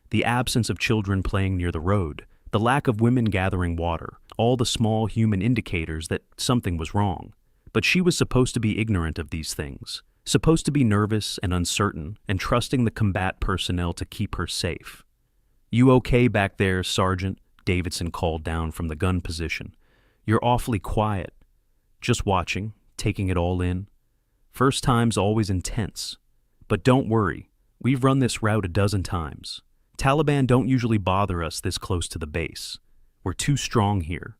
The absence of children playing near the road, the lack of women gathering water, all the small human indicators that something was wrong. But she was supposed to be ignorant of these things, supposed to be nervous and uncertain and trusting the combat personnel to keep her safe. "You okay back there, Sergeant?" Davidson called down from the gun position. "You're awfully quiet." "Just watching, taking it all in. First time's always intense. But don't worry, we've run this route a dozen times. Taliban don't usually bother us this close to the base. We're too strong here."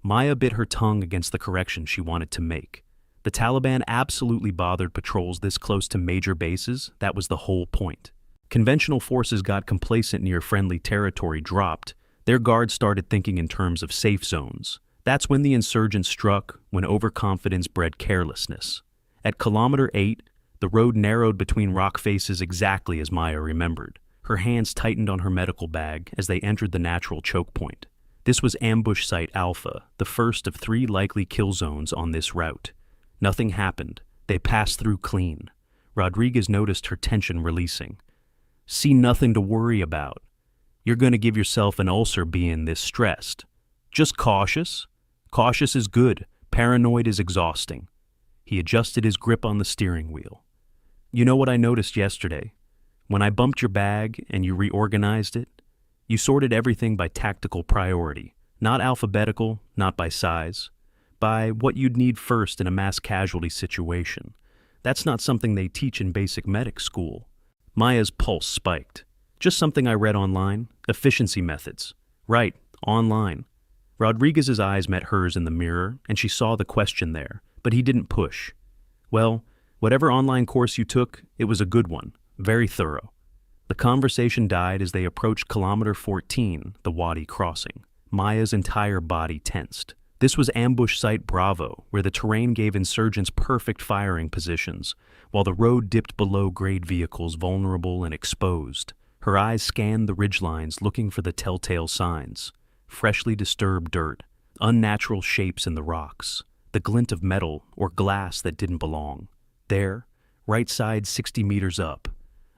Maya bit her tongue against the correction she wanted to make. The Taliban absolutely bothered patrols this close to major bases. That was the whole point. Conventional forces got complacent near friendly territory dropped. Their guards started thinking in terms of safe zones. That's when the insurgents struck, when overconfidence bred carelessness. At kilometer 8, the road narrowed between rock faces exactly as Maya remembered. Her hands tightened on her medical bag as they entered the natural choke point. This was ambush site Alpha, the first of 3 likely kill zones on this route. Nothing happened. They passed through clean. Rodriguez noticed her tension releasing. "See, nothing to worry about. You're going to give yourself an ulcer being this stressed. Just cautious. Cautious is good. Paranoid is exhausting." He adjusted his grip on the steering wheel. "You know what I noticed yesterday? When I bumped your bag and you reorganized it, you sorted everything by tactical priority, not alphabetical, not by size, by what you'd need first in a mass casualty situation. That's not something they teach in basic medic school." Maya's pulse spiked. "Just something I read online. Efficiency methods." "Right, online." Rodriguez's eyes met hers in the mirror, and she saw the question there, but he didn't push. "Well, whatever online course you took, it was a good one, very thorough." The conversation died as they approached kilometer 14, the Wadi crossing. Maya's entire body tensed. This was ambush site Bravo, where the terrain gave insurgents perfect firing positions, while the road dipped below grade vehicles vulnerable and exposed. Her eyes scanned the ridgelines looking for the telltale signs. Freshly disturbed dirt, unnatural shapes in the rocks, the glint of metal or glass that didn't belong. There, right side 60 meters up,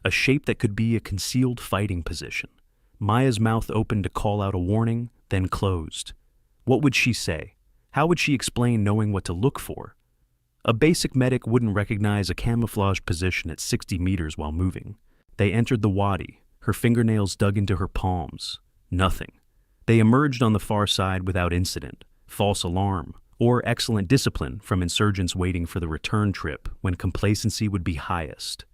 a shape that could be a concealed fighting position. Maya's mouth opened to call out a warning, then closed. What would she say? How would she explain knowing what to look for? A basic medic wouldn't recognize a camouflage position at 60 meters while moving. They entered the wadi, her fingernails dug into her palms. Nothing. They emerged on the far side without incident, false alarm, or excellent discipline from insurgents waiting for the return trip when complacency would be highest.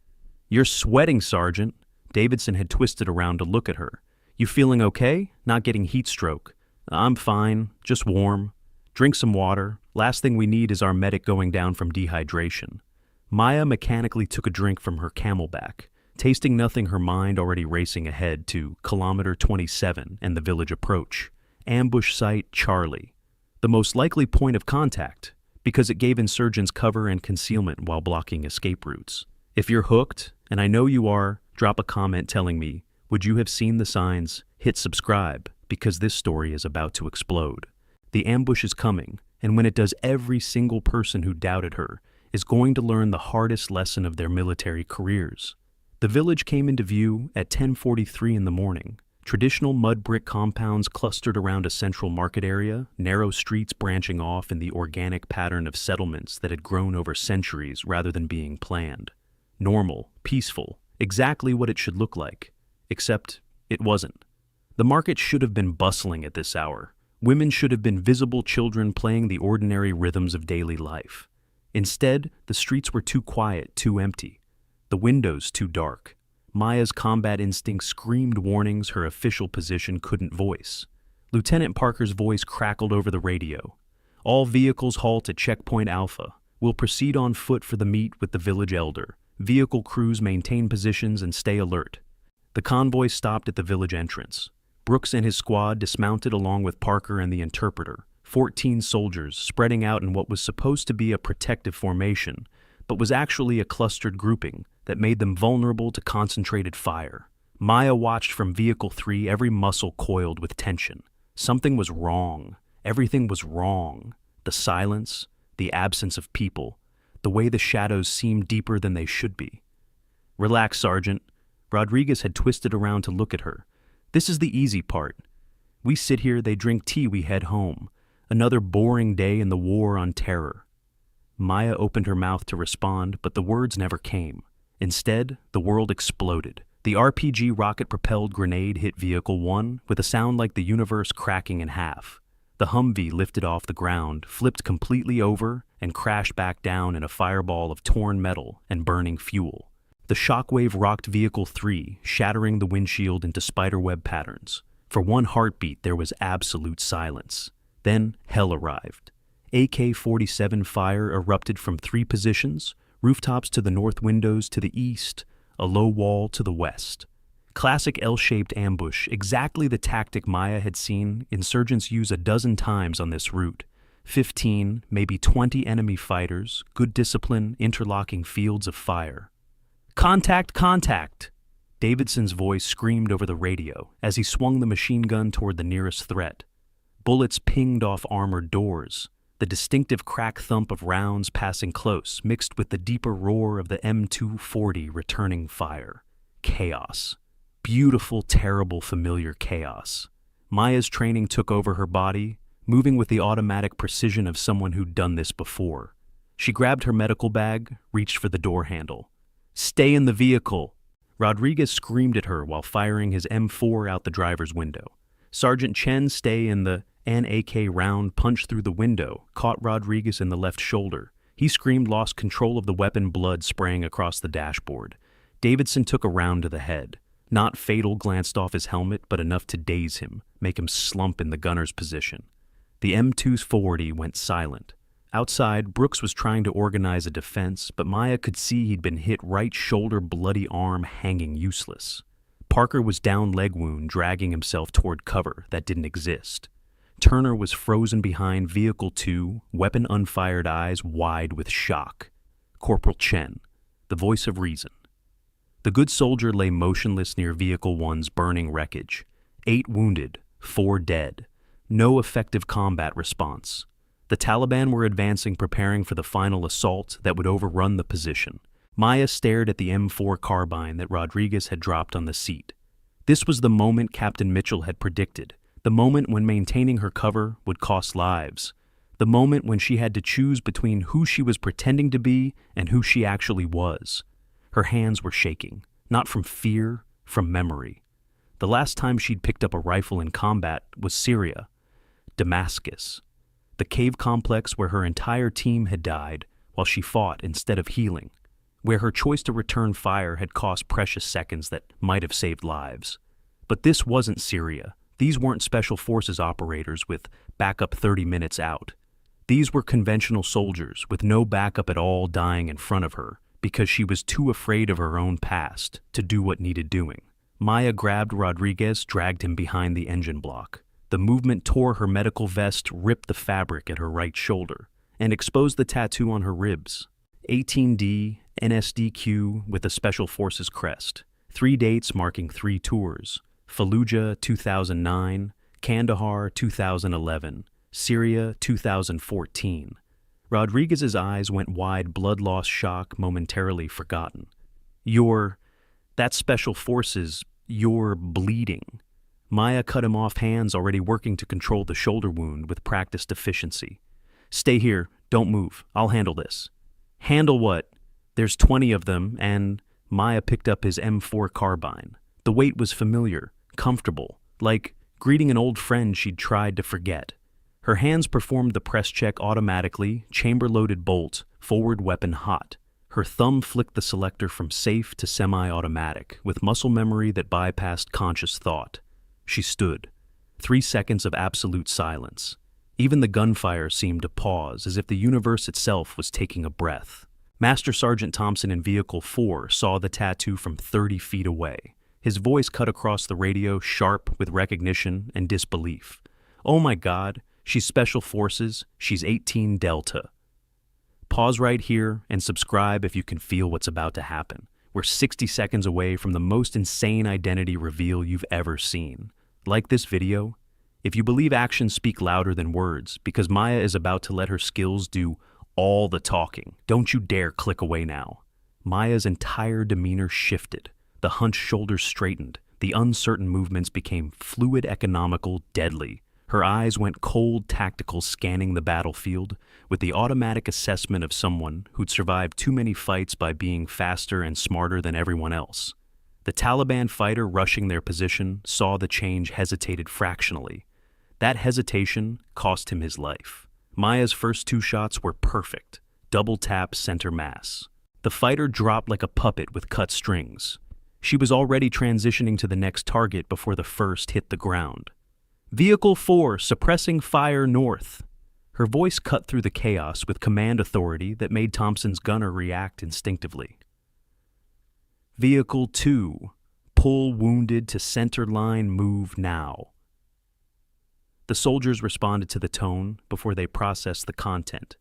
"You're sweating, Sergeant." Davidson had twisted around to look at her. "You feeling okay? Not getting heat stroke?" "I'm fine, just warm. Drink some water. Last thing we need is our medic going down from dehydration." Maya mechanically took a drink from her camelback, tasting nothing, her mind already racing ahead to kilometer 27 and the village approach. Ambush site Charlie. The most likely point of contact, because it gave insurgents cover and concealment while blocking escape routes. If you're hooked, and I know you are, drop a comment telling me, would you have seen the signs? Hit subscribe, because this story is about to explode. The ambush is coming, and when it does, every single person who doubted her is going to learn the hardest lesson of their military careers. The village came into view at 10:43 in the morning. Traditional mud brick compounds clustered around a central market area, narrow streets branching off in the organic pattern of settlements that had grown over centuries rather than being planned. Normal, peaceful, exactly what it should look like. Except it wasn't. The market should have been bustling at this hour. Women should have been visible children playing the ordinary rhythms of daily life. Instead, the streets were too quiet, too empty. The windows too dark. Maya's combat instinct screamed warnings her official position couldn't voice. Lieutenant Parker's voice crackled over the radio. All vehicles halt at Checkpoint Alpha. We'll proceed on foot for the meet with the village elder. Vehicle crews maintain positions and stay alert. The convoy stopped at the village entrance. Brooks and his squad dismounted along with Parker and the interpreter, 14 soldiers spreading out in what was supposed to be a protective formation, but was actually a clustered grouping that made them vulnerable to concentrated fire. Maya watched from Vehicle 3, every muscle coiled with tension. Something was wrong. Everything was wrong. The silence, the absence of people, the way the shadows seemed deeper than they should be. "Relax, Sergeant." Rodriguez had twisted around to look at her. "This is the easy part. We sit here, they drink tea, we head home. Another boring day in the war on terror." Maya opened her mouth to respond, but the words never came. Instead, the world exploded. The RPG rocket-propelled grenade hit Vehicle 1 with a sound like the universe cracking in half. The Humvee lifted off the ground, flipped completely over, and crashed back down in a fireball of torn metal and burning fuel. The shockwave rocked Vehicle 3, shattering the windshield into spiderweb patterns. For one heartbeat, there was absolute silence. Then hell arrived. AK-47 fire erupted from 3 positions, rooftops to the north, windows to the east, a low wall to the west. Classic L-shaped ambush, exactly the tactic Maya had seen insurgents use a dozen times on this route. 15, maybe 20 enemy fighters, good discipline, interlocking fields of fire. "Contact, contact!" Davidson's voice screamed over the radio as he swung the machine gun toward the nearest threat. Bullets pinged off armored doors, the distinctive crack thump of rounds passing close, mixed with the deeper roar of the M240 returning fire. Chaos. Beautiful, terrible, familiar chaos. Maya's training took over her body, moving with the automatic precision of someone who'd done this before. She grabbed her medical bag, reached for the door handle. "Stay in the vehicle!" Rodriguez screamed at her while firing his M4 out the driver's window. Sergeant Chen, "Stay in the..." An AK round punched through the window, caught Rodriguez in the left shoulder. He screamed, lost control of the weapon, blood spraying across the dashboard. Davidson took a round to the head. Not fatal, glanced off his helmet, but enough to daze him, make him slump in the gunner's position. The M240 went silent. Outside, Brooks was trying to organize a defense, but Maya could see he'd been hit right shoulder, bloody arm hanging useless. Parker was down, leg wound, dragging himself toward cover that didn't exist. Turner was frozen behind Vehicle 2, weapon unfired, eyes wide with shock. Corporal Chen, the voice of reason. The good soldier lay motionless near Vehicle 1's burning wreckage. 8 wounded, 4 dead. No effective combat response. The Taliban were advancing, preparing for the final assault that would overrun the position. Maya stared at the M4 carbine that Rodriguez had dropped on the seat. This was the moment Captain Mitchell had predicted. The moment when maintaining her cover would cost lives. The moment when she had to choose between who she was pretending to be and who she actually was. Her hands were shaking, not from fear, from memory. The last time she'd picked up a rifle in combat was Syria, Damascus, the cave complex where her entire team had died while she fought instead of healing, where her choice to return fire had cost precious seconds that might have saved lives. But this wasn't Syria. These weren't special forces operators with backup 30 minutes out. These were conventional soldiers with no backup at all dying in front of her because she was too afraid of her own past to do what needed doing. Maya grabbed Rodriguez, dragged him behind the engine block. The movement tore her medical vest, ripped the fabric at her right shoulder, and exposed the tattoo on her ribs. 18D, NSDQ with a Special Forces crest. 3 dates marking 3 tours. Fallujah 2009, Kandahar 2011, Syria 2014. Rodriguez's eyes went wide, blood loss, shock, momentarily forgotten. That's Special Forces, you're bleeding. Maya cut him off, hands already working to control the shoulder wound with practiced efficiency. "Stay here, don't move, I'll handle this." "Handle what? There's 20 of them, and..." Maya picked up his M4 carbine. The weight was familiar, comfortable, like greeting an old friend she'd tried to forget. Her hands performed the press check automatically, chamber-loaded bolt, forward weapon hot. Her thumb flicked the selector from safe to semi-automatic, with muscle memory that bypassed conscious thought. She stood. 3 seconds of absolute silence. Even the gunfire seemed to pause, as if the universe itself was taking a breath. Master Sergeant Thompson in Vehicle 4 saw the tattoo from 30 feet away. His voice cut across the radio, sharp with recognition and disbelief. "Oh my God, she's Special Forces, she's 18 Delta." Pause right here and subscribe if you can feel what's about to happen. We're 60 seconds away from the most insane identity reveal you've ever seen. Like this video? If you believe actions speak louder than words, because Maya is about to let her skills do all the talking, don't you dare click away now. Maya's entire demeanor shifted. The hunched shoulders straightened. The uncertain movements became fluid, economical, deadly. Her eyes went cold, tactical, scanning the battlefield with the automatic assessment of someone who'd survived too many fights by being faster and smarter than everyone else. The Taliban fighter rushing their position saw the change, hesitated fractionally. That hesitation cost him his life. Maya's first 2 shots were perfect. Double tap, center mass. The fighter dropped like a puppet with cut strings. She was already transitioning to the next target before the first hit the ground. "Vehicle 4, suppressing fire north." Her voice cut through the chaos with command authority that made Thompson's gunner react instinctively. "Vehicle 2, pull wounded to center line, move now." The soldiers responded to the tone before they processed the content.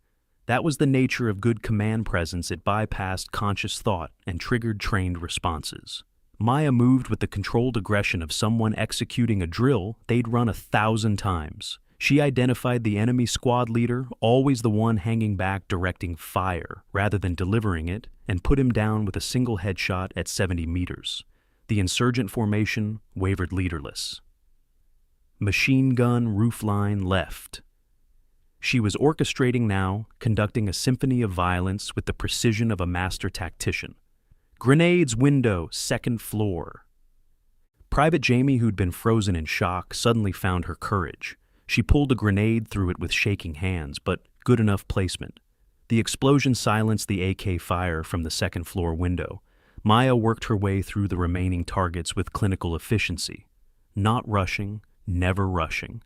That was the nature of good command presence. It bypassed conscious thought and triggered trained responses. Maya moved with the controlled aggression of someone executing a drill they'd run 1,000 times. She identified the enemy squad leader, always the one hanging back directing fire rather than delivering it, and put him down with a single headshot at 70 meters. The insurgent formation wavered leaderless. Machine gun roofline left. She was orchestrating now, conducting a symphony of violence with the precision of a master tactician. Grenades window, 2nd floor. Private Jamie, who'd been frozen in shock, suddenly found her courage. She pulled a grenade through it with shaking hands, but good enough placement. The explosion silenced the AK fire from the 2nd floor window. Maya worked her way through the remaining targets with clinical efficiency. Not rushing, never rushing.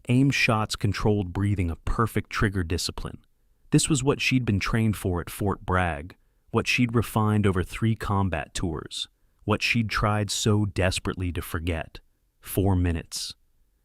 Aimed shots, controlled breathing, a perfect trigger discipline. This was what she'd been trained for at Fort Bragg, what she'd refined over 3 combat tours, what she'd tried so desperately to forget. 4 minutes.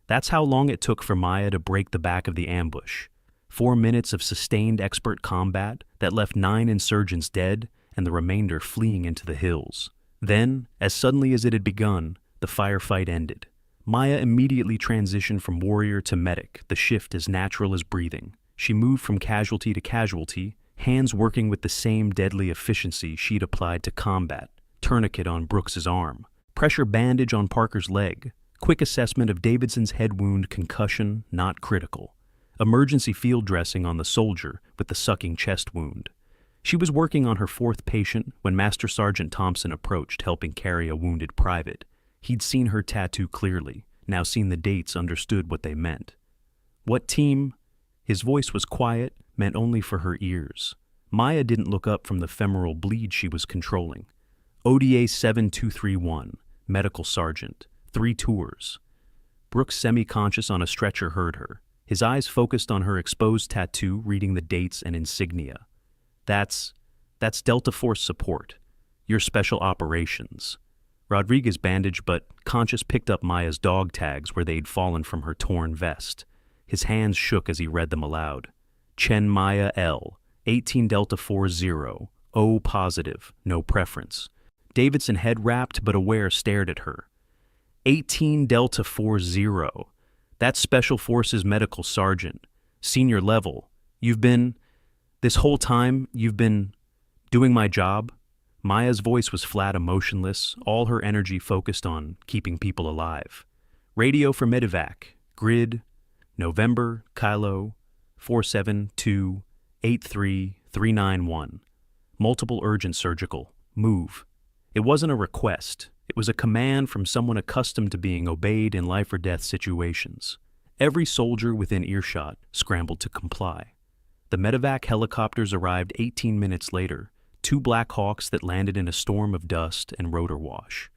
That's how long it took for Maya to break the back of the ambush. 4 minutes of sustained expert combat that left 9 insurgents dead and the remainder fleeing into the hills. Then, as suddenly as it had begun, the firefight ended. Maya immediately transitioned from warrior to medic, the shift as natural as breathing. She moved from casualty to casualty, hands working with the same deadly efficiency she'd applied to combat. Tourniquet on Brooks's arm, pressure bandage on Parker's leg, quick assessment of Davidson's head wound, concussion, not critical. Emergency field dressing on the soldier with the sucking chest wound. She was working on her 4th patient when Master Sergeant Thompson approached, helping carry a wounded private. He'd seen her tattoo clearly, now seen the dates, understood what they meant. "What team?" His voice was quiet, meant only for her ears. Maya didn't look up from the femoral bleed she was controlling. "ODA 7231, Medical Sergeant, 3 tours." Brooks, semi-conscious on a stretcher, heard her. His eyes focused on her exposed tattoo, reading the dates and insignia. That's Delta Force support. Your special operations." Rodriguez, bandaged but conscious, picked up Maya's dog tags where they'd fallen from her torn vest. His hands shook as he read them aloud. "Chen Maya L, 18 Delta 40, O positive, no preference." Davidson, head wrapped but aware, stared at her. 18 Delta 40. That's Special Forces Medical Sergeant. Senior level. This whole time, you've been doing my job? Maya's voice was flat, emotionless, all her energy focused on keeping people alive. "Radio for medevac. Grid. November, Kilo, 472-83391. Multiple urgent surgical. Move." It wasn't a request. It was a command from someone accustomed to being obeyed in life-or-death situations. Every soldier within earshot scrambled to comply. The medevac helicopters arrived 18 minutes later, two Black Hawks that landed in a storm of dust and rotor wash.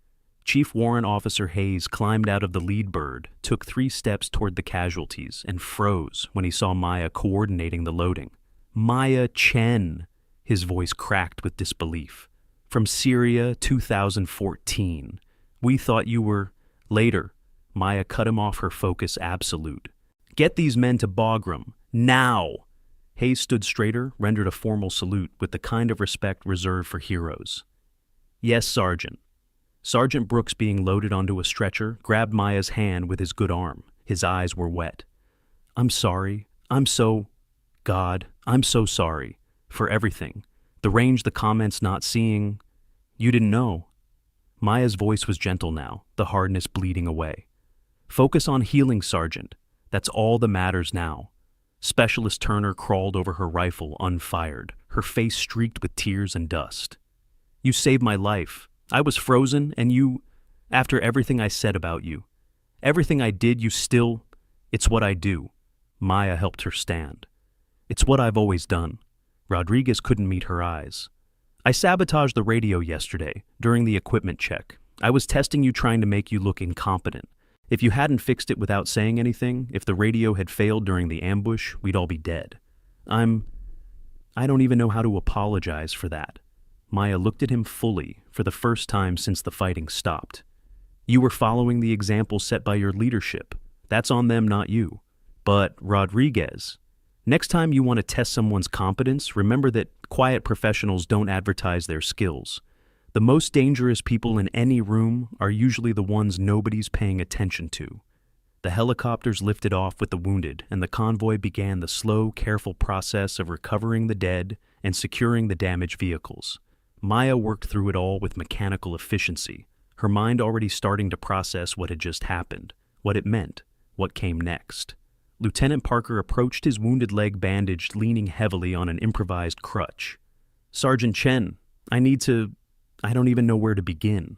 Chief Warrant Officer Hayes climbed out of the lead bird, took 3 steps toward the casualties, and froze when he saw Maya coordinating the loading. Maya Chen! His voice cracked with disbelief. From Syria, 2014. We thought you were... Later, Maya cut him off, her focus absolute. Get these men to Bagram. Now! Hayes stood straighter, rendered a formal salute with the kind of respect reserved for heroes. Yes, Sergeant. Sergeant Brooks, being loaded onto a stretcher, grabbed Maya's hand with his good arm. His eyes were wet. I'm sorry. I'm so sorry. For everything. The range, the comments not seeing. You didn't know. Maya's voice was gentle now, the hardness bleeding away. Focus on healing, Sergeant. That's all that matters now. Specialist Turner crawled over her rifle unfired, her face streaked with tears and dust. You saved my life. I was frozen, and you, after everything I said about you, everything I did, you still, it's what I do. Maya helped her stand. It's what I've always done. Rodriguez couldn't meet her eyes. I sabotaged the radio yesterday, during the equipment check. I was testing you, trying to make you look incompetent. If you hadn't fixed it without saying anything, if the radio had failed during the ambush, we'd all be dead. I don't even know how to apologize for that. Maya looked at him fully, for the first time since the fighting stopped. You were following the example set by your leadership. That's on them, not you. But, Rodriguez, next time you want to test someone's competence, remember that quiet professionals don't advertise their skills. The most dangerous people in any room are usually the ones nobody's paying attention to. The helicopters lifted off with the wounded, and the convoy began the slow, careful process of recovering the dead and securing the damaged vehicles. Maya worked through it all with mechanical efficiency, her mind already starting to process what had just happened, what it meant, what came next. Lieutenant Parker approached, his wounded leg bandaged, leaning heavily on an improvised crutch. Sergeant Chen, I don't even know where to begin.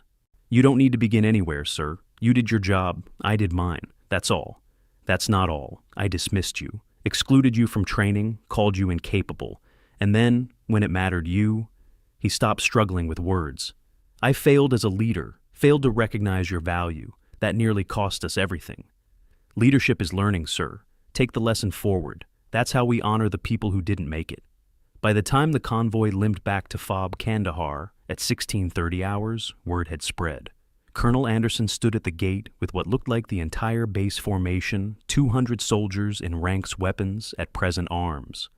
You don't need to begin anywhere, sir. You did your job, I did mine. That's all. That's not all. I dismissed you, excluded you from training, called you incapable. And then, when it mattered, He stopped struggling with words. I failed as a leader, failed to recognize your value. That nearly cost us everything. Leadership is learning, sir. Take the lesson forward. That's how we honor the people who didn't make it. By the time the convoy limped back to FOB Kandahar at 16:30 hours, word had spread. Colonel Anderson stood at the gate with what looked like the entire base formation, 200 soldiers in ranks, weapons at present arms.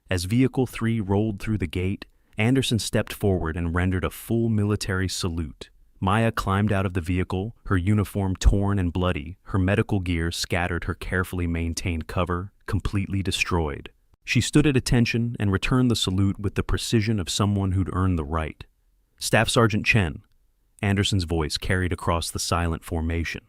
As Vehicle 3 rolled through the gate, Anderson stepped forward and rendered a full military salute. Maya climbed out of the vehicle, her uniform torn and bloody, her medical gear scattered, her carefully maintained cover completely destroyed. She stood at attention and returned the salute with the precision of someone who'd earned the right. Staff Sergeant Chen, Anderson's voice carried across the silent formation.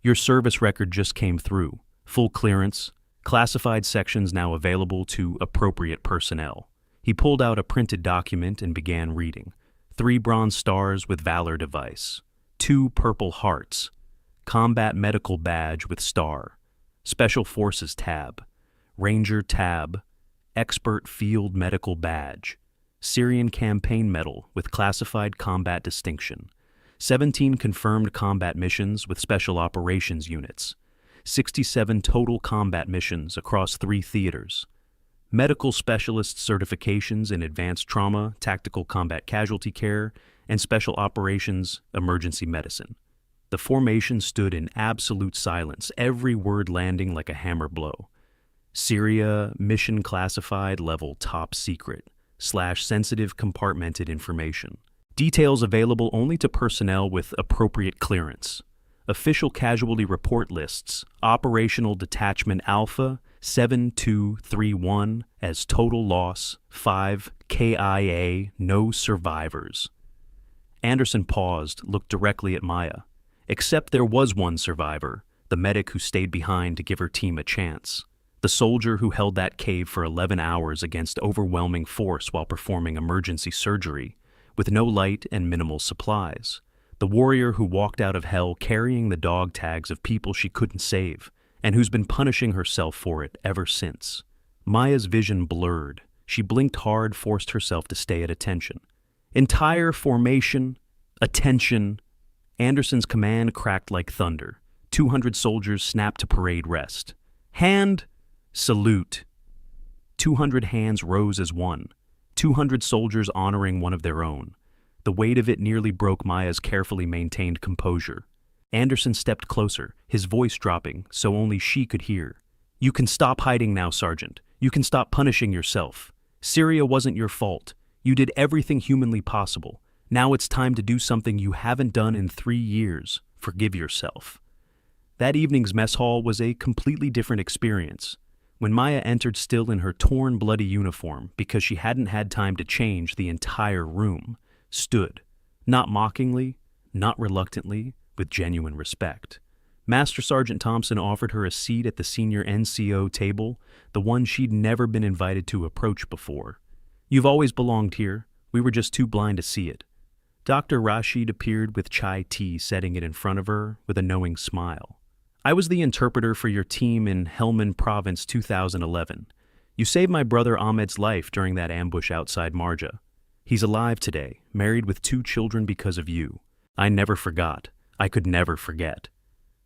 Your service record just came through. Full clearance, classified sections now available to appropriate personnel. He pulled out a printed document and began reading. 3 bronze stars with Valor device. 2 purple hearts. Combat medical badge with star. Special Forces tab. Ranger tab. Expert field medical badge. Syrian campaign medal with classified combat distinction. 17 confirmed combat missions with special operations units. 67 total combat missions across 3 theaters. Medical specialist certifications in advanced trauma, tactical combat casualty care, and special operations emergency medicine. The formation stood in absolute silence, every word landing like a hammer blow. Syria, mission classified, level top secret, /sensitive compartmented information. Details available only to personnel with appropriate clearance. Official casualty report lists, Operational Detachment Alpha 7231 as total loss, 5 KIA, no survivors. Anderson paused, looked directly at Maya. Except there was one survivor, the medic who stayed behind to give her team a chance. The soldier who held that cave for 11 hours against overwhelming force while performing emergency surgery, with no light and minimal supplies. the warrior who walked out of hell carrying the dog tags of people she couldn't save, and who's been punishing herself for it ever since. Maya's vision blurred. She blinked hard, forced herself to stay at attention. Entire formation, attention. Anderson's command cracked like thunder. 200 soldiers snapped to parade rest. Hand, salute. 200 hands rose as one. 200 soldiers honoring one of their own. The weight of it nearly broke Maya's carefully maintained composure. Anderson stepped closer, his voice dropping so only she could hear. You can stop hiding now, Sergeant. You can stop punishing yourself. Syria wasn't your fault. You did everything humanly possible. Now it's time to do something you haven't done in 3 years. Forgive yourself. That evening's mess hall was a completely different experience. When Maya entered still in her torn, bloody uniform because she hadn't had time to change, the entire room stood, not mockingly, not reluctantly, with genuine respect. Master Sergeant Thompson offered her a seat at the senior NCO table, the one she'd never been invited to approach before. You've always belonged here. We were just too blind to see it. Dr. Rashid appeared with chai tea, setting it in front of her with a knowing smile. I was the interpreter for your team in Helmand Province 2011. You saved my brother Ahmed's life during that ambush outside Marja. He's alive today, married with 2 children because of you. I never forgot. I could never forget.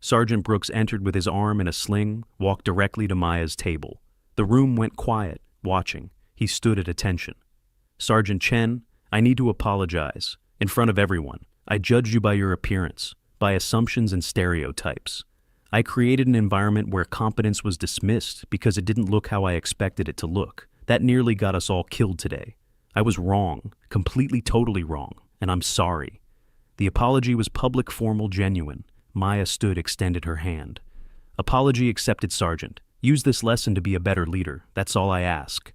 Sergeant Brooks entered with his arm in a sling, walked directly to Maya's table. The room went quiet, watching. He stood at attention. Sergeant Chen, I need to apologize. In front of everyone, I judged you by your appearance, by assumptions and stereotypes. I created an environment where competence was dismissed because it didn't look how I expected it to look. That nearly got us all killed today. I was wrong, completely, totally wrong, and I'm sorry. The apology was public, formal, genuine. Maya stood, extended her hand. Apology accepted, Sergeant. Use this lesson to be a better leader. That's all I ask.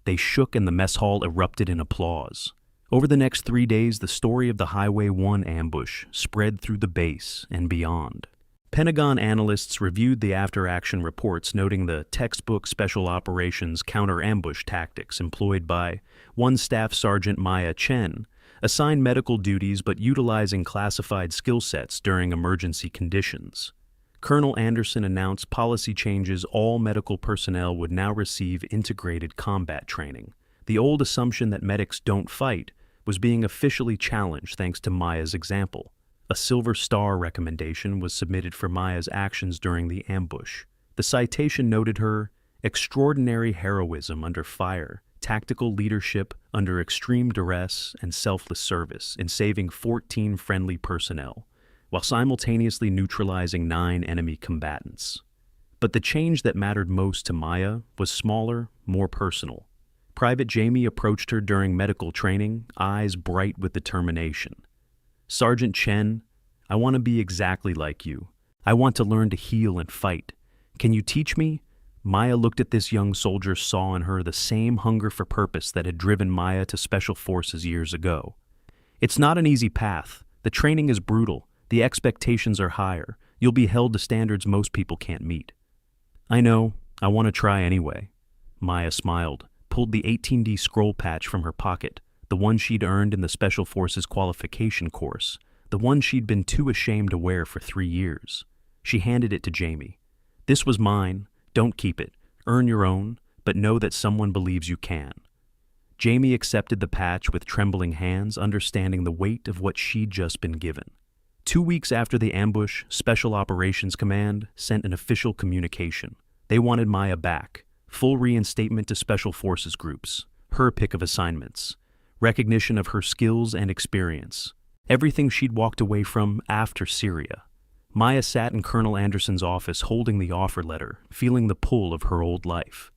They shook and the mess hall erupted in applause. Over the next 3 days, the story of the Highway 1 ambush spread through the base and beyond. Pentagon analysts reviewed the after-action reports, noting the textbook special operations counter-ambush tactics employed by one Staff Sergeant Maya Chen, assigned medical duties but utilizing classified skill sets during emergency conditions. Colonel Anderson announced policy changes. All medical personnel would now receive integrated combat training. The old assumption that medics don't fight was being officially challenged thanks to Maya's example. A Silver Star recommendation was submitted for Maya's actions during the ambush. The citation noted her extraordinary heroism under fire, tactical leadership under extreme duress, and selfless service in saving 14 friendly personnel, while simultaneously neutralizing 9 enemy combatants. But the change that mattered most to Maya was smaller, more personal. Private Jamie approached her during medical training, eyes bright with determination. Sergeant Chen, I want to be exactly like you. I want to learn to heal and fight. Can you teach me? Maya looked at this young soldier, saw in her the same hunger for purpose that had driven Maya to Special Forces years ago. It's not an easy path. The training is brutal. The expectations are higher. You'll be held to standards most people can't meet. I know. I want to try anyway. Maya smiled, pulled the 18D scroll patch from her pocket, the one she'd earned in the Special Forces qualification course, the one she'd been too ashamed to wear for 3 years. She handed it to Jamie. This was mine. Don't keep it. Earn your own, but know that someone believes you can. Jamie accepted the patch with trembling hands, understanding the weight of what she'd just been given. 2 weeks after the ambush, Special Operations Command sent an official communication. They wanted Maya back. Full reinstatement to Special Forces groups. Her pick of assignments. Recognition of her skills and experience. Everything she'd walked away from after Syria. Maya sat in Colonel Anderson's office holding the offer letter, feeling the pull of her old life.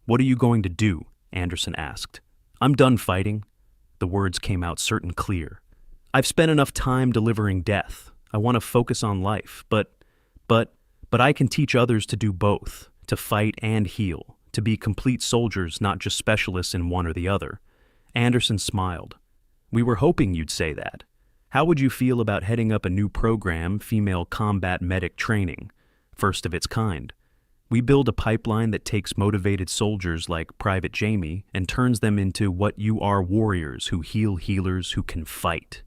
What are you going to do? Anderson asked. I'm done fighting. The words came out certain clear. I've spent enough time delivering death. I want to focus on life, but I can teach others to do both, to fight and heal, to be complete soldiers, not just specialists in one or the other. Anderson smiled. We were hoping you'd say that. How would you feel about heading up a new program, female combat medic training, first of its kind? We build a pipeline that takes motivated soldiers like Private Jamie and turns them into what you are, warriors who heal healers who can fight.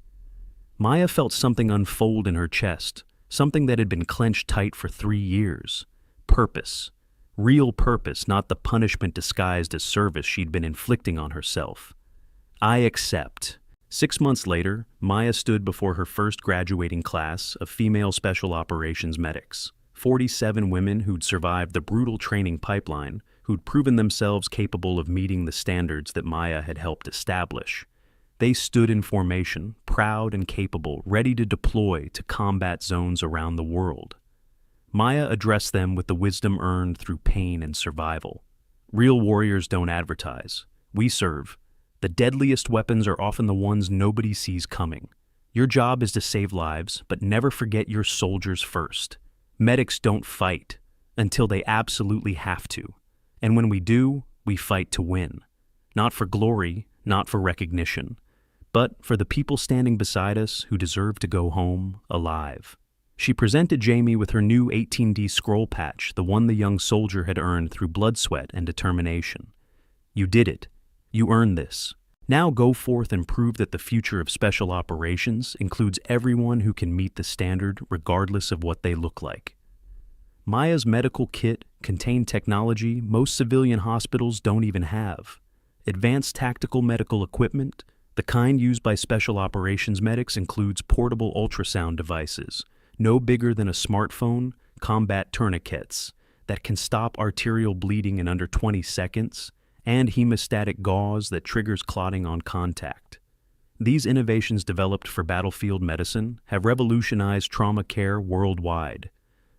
Maya felt something unfold in her chest, something that had been clenched tight for 3 years. Purpose. Real purpose, not the punishment disguised as service she'd been inflicting on herself. I accept. 6 months later, Maya stood before her first graduating class of female special operations medics. 47 women who'd survived the brutal training pipeline, who'd proven themselves capable of meeting the standards that Maya had helped establish. They stood in formation, proud and capable, ready to deploy to combat zones around the world. Maya addressed them with the wisdom earned through pain and survival. Real warriors don't advertise. We serve. The deadliest weapons are often the ones nobody sees coming. Your job is to save lives, but never forget your soldiers first. Medics don't fight until they absolutely have to. And when we do, we fight to win. Not for glory, not for recognition, but for the people standing beside us who deserve to go home alive. She presented Jamie with her new 18D scroll patch, the one the young soldier had earned through blood, sweat, and determination. You did it. You earned this. Now go forth and prove that the future of special operations includes everyone who can meet the standard regardless of what they look like. Maya's medical kit contained technology most civilian hospitals don't even have. Advanced tactical medical equipment, the kind used by special operations medics, includes portable ultrasound devices, no bigger than a smartphone, combat tourniquets that can stop arterial bleeding in under 20 seconds, and hemostatic gauze that triggers clotting on contact. These innovations developed for battlefield medicine have revolutionized trauma care worldwide.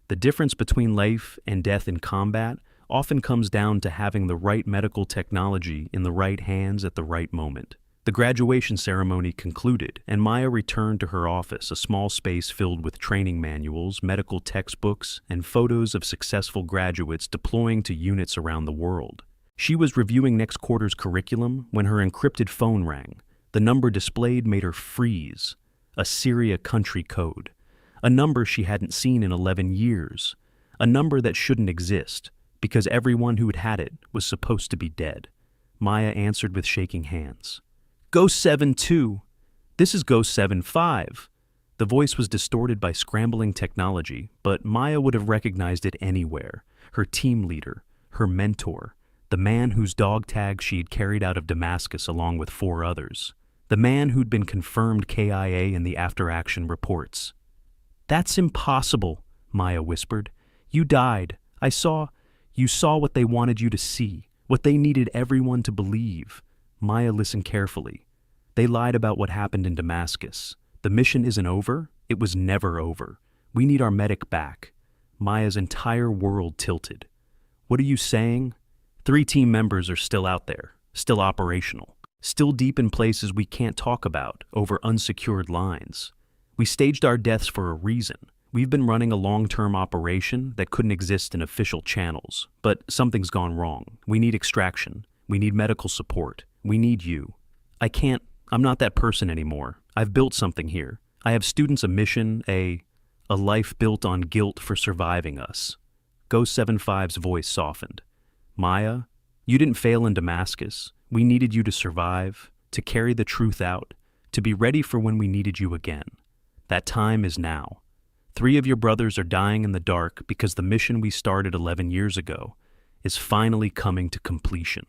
The difference between life and death in combat often comes down to having the right medical technology in the right hands at the right moment. The graduation ceremony concluded, and Maya returned to her office, a small space filled with training manuals, medical textbooks, and photos of successful graduates deploying to units around the world. She was reviewing next quarter's curriculum when her encrypted phone rang. The number displayed made her freeze. A Syria country code. A number she hadn't seen in 11 years. A number that shouldn't exist, because everyone who had it was supposed to be dead. Maya answered with shaking hands. Go 7-2. This is Go 7-5. The voice was distorted by scrambling technology, but Maya would have recognized it anywhere. Her team leader, her mentor, the man whose dog tag she had carried out of Damascus along with 4 others. The man who'd been confirmed KIA in the after-action reports. That's impossible, Maya whispered. You died. You saw what they wanted you to see, what they needed everyone to believe. Maya listened carefully. They lied about what happened in Damascus. The mission isn't over. It was never over. We need our medic back. Maya's entire world tilted. What are you saying? 3 team members are still out there, still operational, still deep in places we can't talk about over unsecured lines. We staged our deaths for a reason. We've been running a long-term operation that couldn't exist in official channels, but something's gone wrong. We need extraction. We need medical support. We need you. I'm not that person anymore. I've built something here. I have students a mission, a life built on guilt for surviving us. Go 7-5's voice softened. Maya, you didn't fail in Damascus. We needed you to survive, to carry the truth out, to be ready for when we needed you again. That time is now. 3 of your brothers are dying in the dark because the mission we started 11 years ago is finally coming to completion.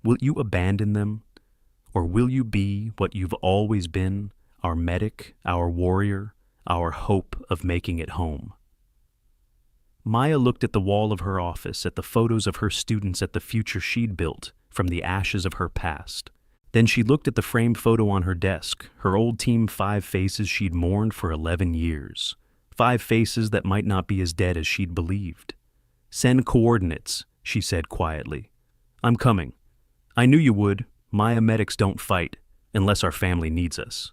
Will you abandon them? Or will you be what you've always been, our medic, our warrior, our hope of making it home? Maya looked at the wall of her office, at the photos of her students, at the future she'd built from the ashes of her past. Then she looked at the framed photo on her desk, her old team 5 faces she'd mourned for 11 years. 5 faces that might not be as dead as she'd believed. Send coordinates, she said quietly. I'm coming. I knew you would. Maya medics don't fight unless our family needs us.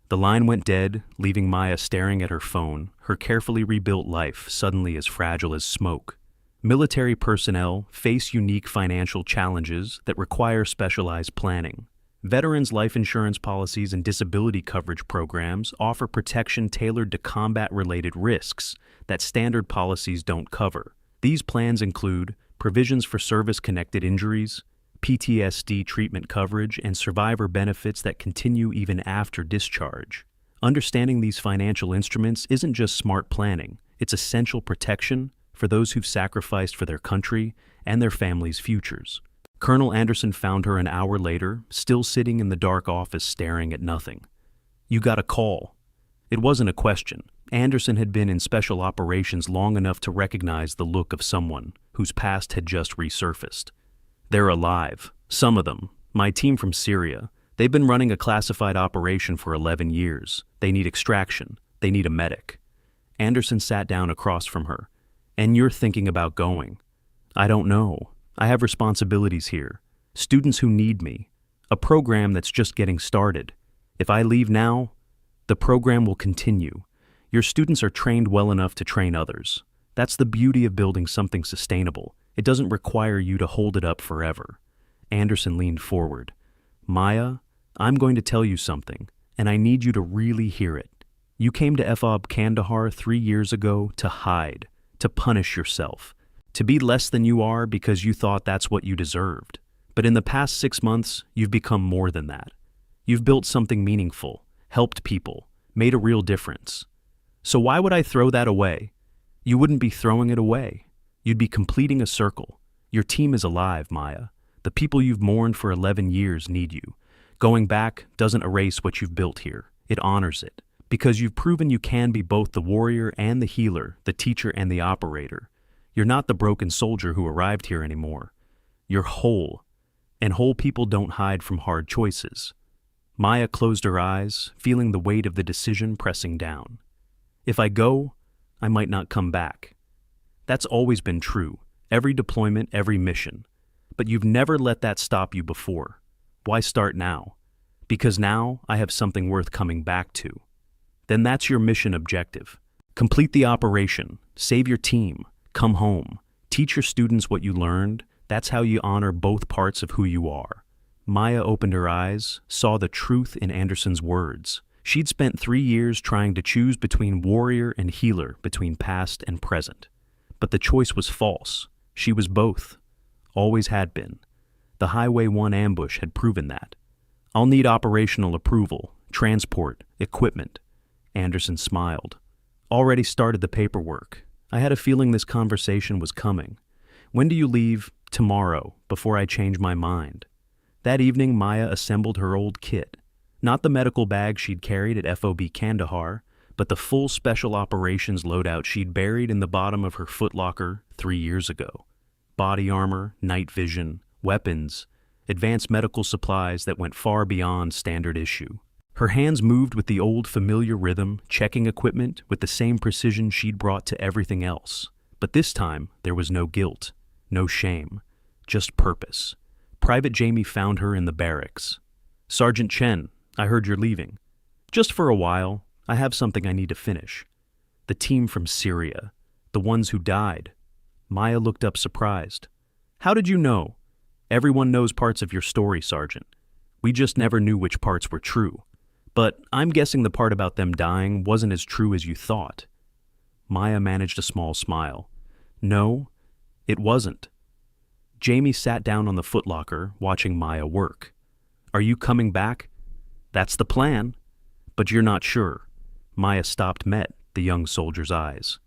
The line went dead, leaving Maya staring at her phone, her carefully rebuilt life suddenly as fragile as smoke. Military personnel face unique financial challenges that require specialized planning. Veterans' life insurance policies and disability coverage programs offer protection tailored to combat-related risks that standard policies don't cover. These plans include provisions for service-connected injuries, PTSD treatment coverage, and survivor benefits that continue even after discharge. Understanding these financial instruments isn't just smart planning, it's essential protection for those who've sacrificed for their country and their families' futures. Colonel Anderson found her an hour later, still sitting in the dark office staring at nothing. "You got a call." It wasn't a question. Anderson had been in special operations long enough to recognize the look of someone whose past had just resurfaced. "They're alive. Some of them. My team from Syria. They've been running a classified operation for 11 years. They need extraction. They need a medic." Anderson sat down across from her. "And you're thinking about going?" "I don't know. I have responsibilities here. Students who need me. A program that's just getting started. If I leave now, the program will continue. Your students are trained well enough to train others. That's the beauty of building something sustainable. It doesn't require you to hold it up forever." Anderson leaned forward. "Maya, I'm going to tell you something, and I need you to really hear it. You came to FOB Kandahar 3 years ago to hide, to punish yourself, to be less than you are because you thought that's what you deserved. But in the past 6 months, you've become more than that. You've built something meaningful, helped people, made a real difference. So why would I throw that away? You wouldn't be throwing it away. You'd be completing a circle. Your team is alive, Maya. The people you've mourned for 11 years need you. Going back doesn't erase what you've built here. It honors it. Because you've proven you can be both the warrior and the healer, the teacher and the operator. You're not the broken soldier who arrived here anymore. You're whole. And whole people don't hide from hard choices." Maya closed her eyes, feeling the weight of the decision pressing down. "If I go, I might not come back." That's always been true. Every deployment, every mission. But you've never let that stop you before. Why start now? Because now I have something worth coming back to. Then that's your mission objective. Complete the operation, save your team, come home, teach your students what you learned. That's how you honor both parts of who you are. Maya opened her eyes, saw the truth in Anderson's words. She'd spent 3 years trying to choose between warrior and healer, between past and present. But the choice was false. She was both. Always had been. The Highway 1 ambush had proven that. "I'll need operational approval, transport, equipment." Anderson smiled. "Already started the paperwork. I had a feeling this conversation was coming. When do you leave?" "Tomorrow, before I change my mind." That evening, Maya assembled her old kit. Not the medical bag she'd carried at FOB Kandahar, but the full special operations loadout she'd buried in the bottom of her footlocker 3 years ago. Body armor, night vision, weapons, advanced medical supplies that went far beyond standard issue. Her hands moved with the old familiar rhythm, checking equipment with the same precision she'd brought to everything else. But this time, there was no guilt, no shame, just purpose. Private Jamie found her in the barracks. "Sergeant Chen, I heard you're leaving." "Just for a while. I have something I need to finish." "The team from Syria, the ones who died." Maya looked up surprised. "How did you know?" "Everyone knows parts of your story, Sergeant. We just never knew which parts were true. But I'm guessing the part about them dying wasn't as true as you thought." Maya managed a small smile. "No, it wasn't." Jamie sat down on the footlocker, watching Maya work. "Are you coming back?" "That's the plan." "But you're not sure." Maya met the young soldier's eyes.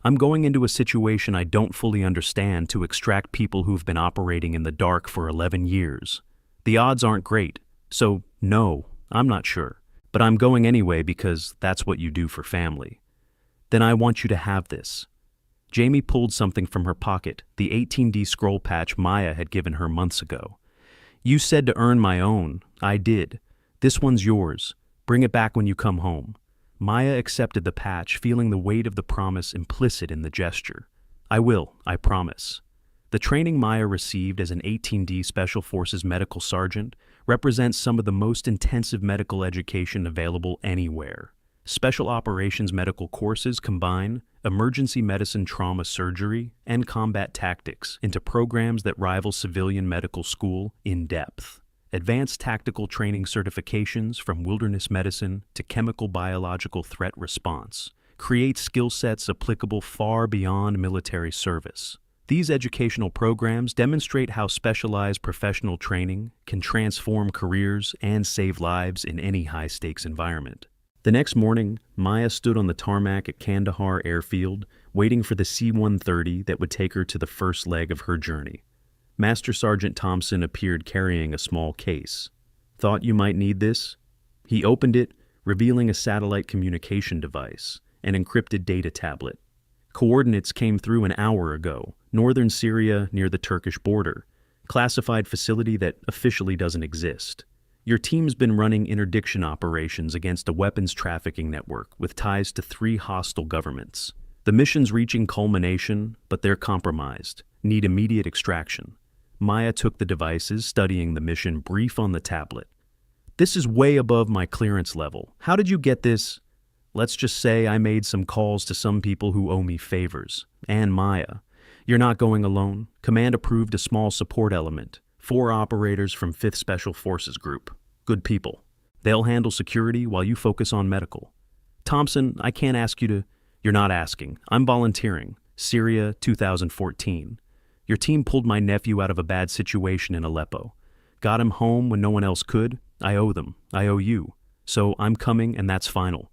"I'm going into a situation I don't fully understand to extract people who've been operating in the dark for 11 years. The odds aren't great, so no, I'm not sure. But I'm going anyway because that's what you do for family." "Then I want you to have this." Jamie pulled something from her pocket, the 18D scroll patch Maya had given her months ago. "You said to earn my own. I did. This one's yours. Bring it back when you come home." Maya accepted the patch, feeling the weight of the promise implicit in the gesture. "I will, I promise." The training Maya received as an 18D Special Forces medical sergeant represents some of the most intensive medical education available anywhere. Special Operations medical courses combine emergency medicine, trauma surgery, and combat tactics into programs that rival civilian medical school in depth. Advanced tactical training certifications from wilderness medicine to chemical biological threat response create skill sets applicable far beyond military service. These educational programs demonstrate how specialized professional training can transform careers and save lives in any high-stakes environment. The next morning, Maya stood on the tarmac at Kandahar Airfield, waiting for the C-130 that would take her to the first leg of her journey. Master Sergeant Thompson appeared carrying a small case. "Thought you might need this?" He opened it, revealing a satellite communication device, an encrypted data tablet. Coordinates came through an hour ago, northern Syria near the Turkish border, classified facility that officially doesn't exist. Your team's been running interdiction operations against a weapons trafficking network with ties to 3 hostile governments. The mission's reaching culmination, but they're compromised, need immediate extraction. Maya took the devices, studying the mission brief on the tablet. "This is way above my clearance level. How did you get this?" "Let's just say I made some calls to some people who owe me favors. And Maya. You're not going alone. Command approved a small support element. 4 operators from 5th Special Forces Group. Good people. They'll handle security while you focus on medical. Thompson, I can't ask you to..." "You're not asking. I'm volunteering. Syria, 2014. Your team pulled my nephew out of a bad situation in Aleppo. Got him home when no one else could. I owe them. I owe you. So I'm coming, and that's final."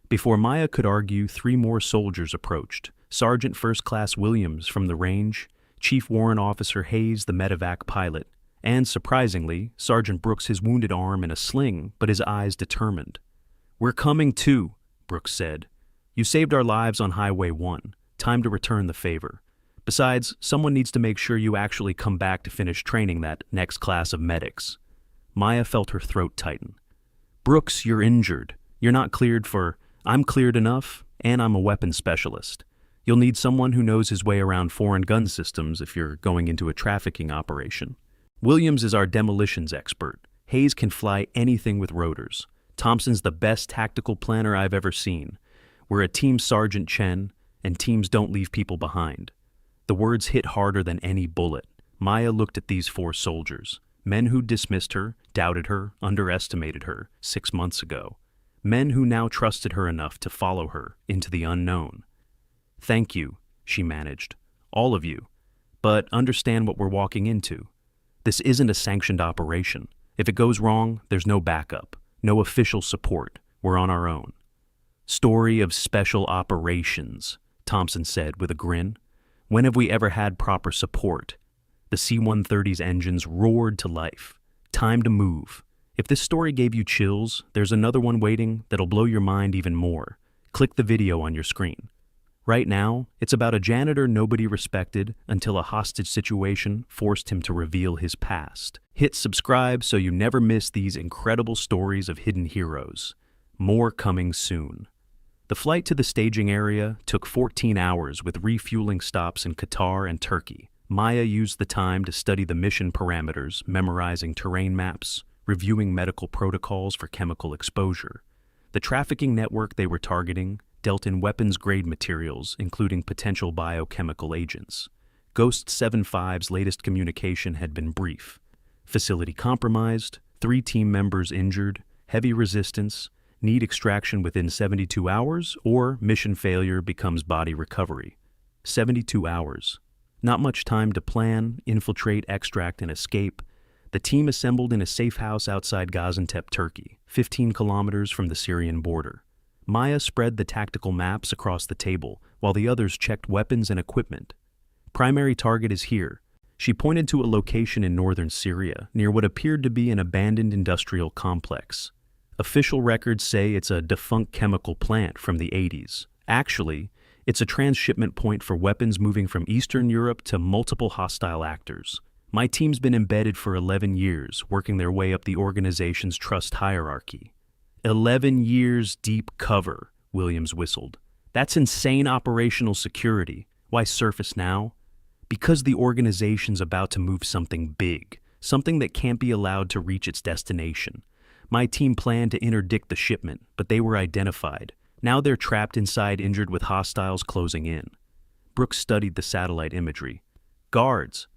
Before Maya could argue, 3 more soldiers approached. Sergeant First Class Williams from the range, Chief Warrant Officer Hayes, the medevac pilot, and, surprisingly, Sergeant Brooks, his wounded arm in a sling, but his eyes determined. "We're coming too," Brooks said. "You saved our lives on Highway 1. Time to return the favor. Besides, someone needs to make sure you actually come back to finish training that next class of medics." Maya felt her throat tighten. "Brooks, you're injured. You're not cleared for..." "I'm cleared enough, and I'm a weapons specialist. You'll need someone who knows his way around foreign gun systems if you're going into a trafficking operation. Williams is our demolitions expert. Hayes can fly anything with rotors. Thompson's the best tactical planner I've ever seen. We're a team, Sergeant Chen, and teams don't leave people behind." The words hit harder than any bullet. Maya looked at these 4 soldiers, men who dismissed her, doubted her, underestimated her 6 months ago. Men who now trusted her enough to follow her into the unknown. "Thank you," she managed. "All of you. But understand what we're walking into. This isn't a sanctioned operation. If it goes wrong, there's no backup, no official support. We're on our own." "Story of special operations," Thompson said with a grin. "When have we ever had proper support?" The C-130's engines roared to life. Time to move. If this story gave you chills, there's another one waiting that'll blow your mind even more. Click the video on your screen. Right now, it's about a janitor nobody respected until a hostage situation forced him to reveal his past. Hit subscribe so you never miss these incredible stories of hidden heroes. More coming soon. The flight to the staging area took 14 hours with refueling stops in Qatar and Turkey. Maya used the time to study the mission parameters, memorizing terrain maps, reviewing medical protocols for chemical exposure. The trafficking network they were targeting dealt in weapons-grade materials, including potential biochemical agents. Ghost 75's latest communication had been brief. Facility compromised, 3 team members injured, heavy resistance, need extraction within 72 hours, or mission failure becomes body recovery. 72 hours. Not much time to plan, infiltrate, extract, and escape. The team assembled in a safe house outside Gaziantep, Turkey, 15 kilometers from the Syrian border. Maya spread the tactical maps across the table, while the others checked weapons and equipment. "Primary target is here." She pointed to a location in northern Syria, near what appeared to be an abandoned industrial complex. Official records say it's a defunct chemical plant from the 80s. Actually, it's a transshipment point for weapons moving from Eastern Europe to multiple hostile actors. My team's been embedded for 11 years, working their way up the organization's trust hierarchy. 11 years deep cover, Williams whistled. "That's insane operational security. Why surface now? Because the organization's about to move something big, something that can't be allowed to reach its destination. My team planned to interdict the shipment, but they were identified. Now they're trapped inside, injured with hostiles closing in." Brooks studied the satellite imagery. "Guards.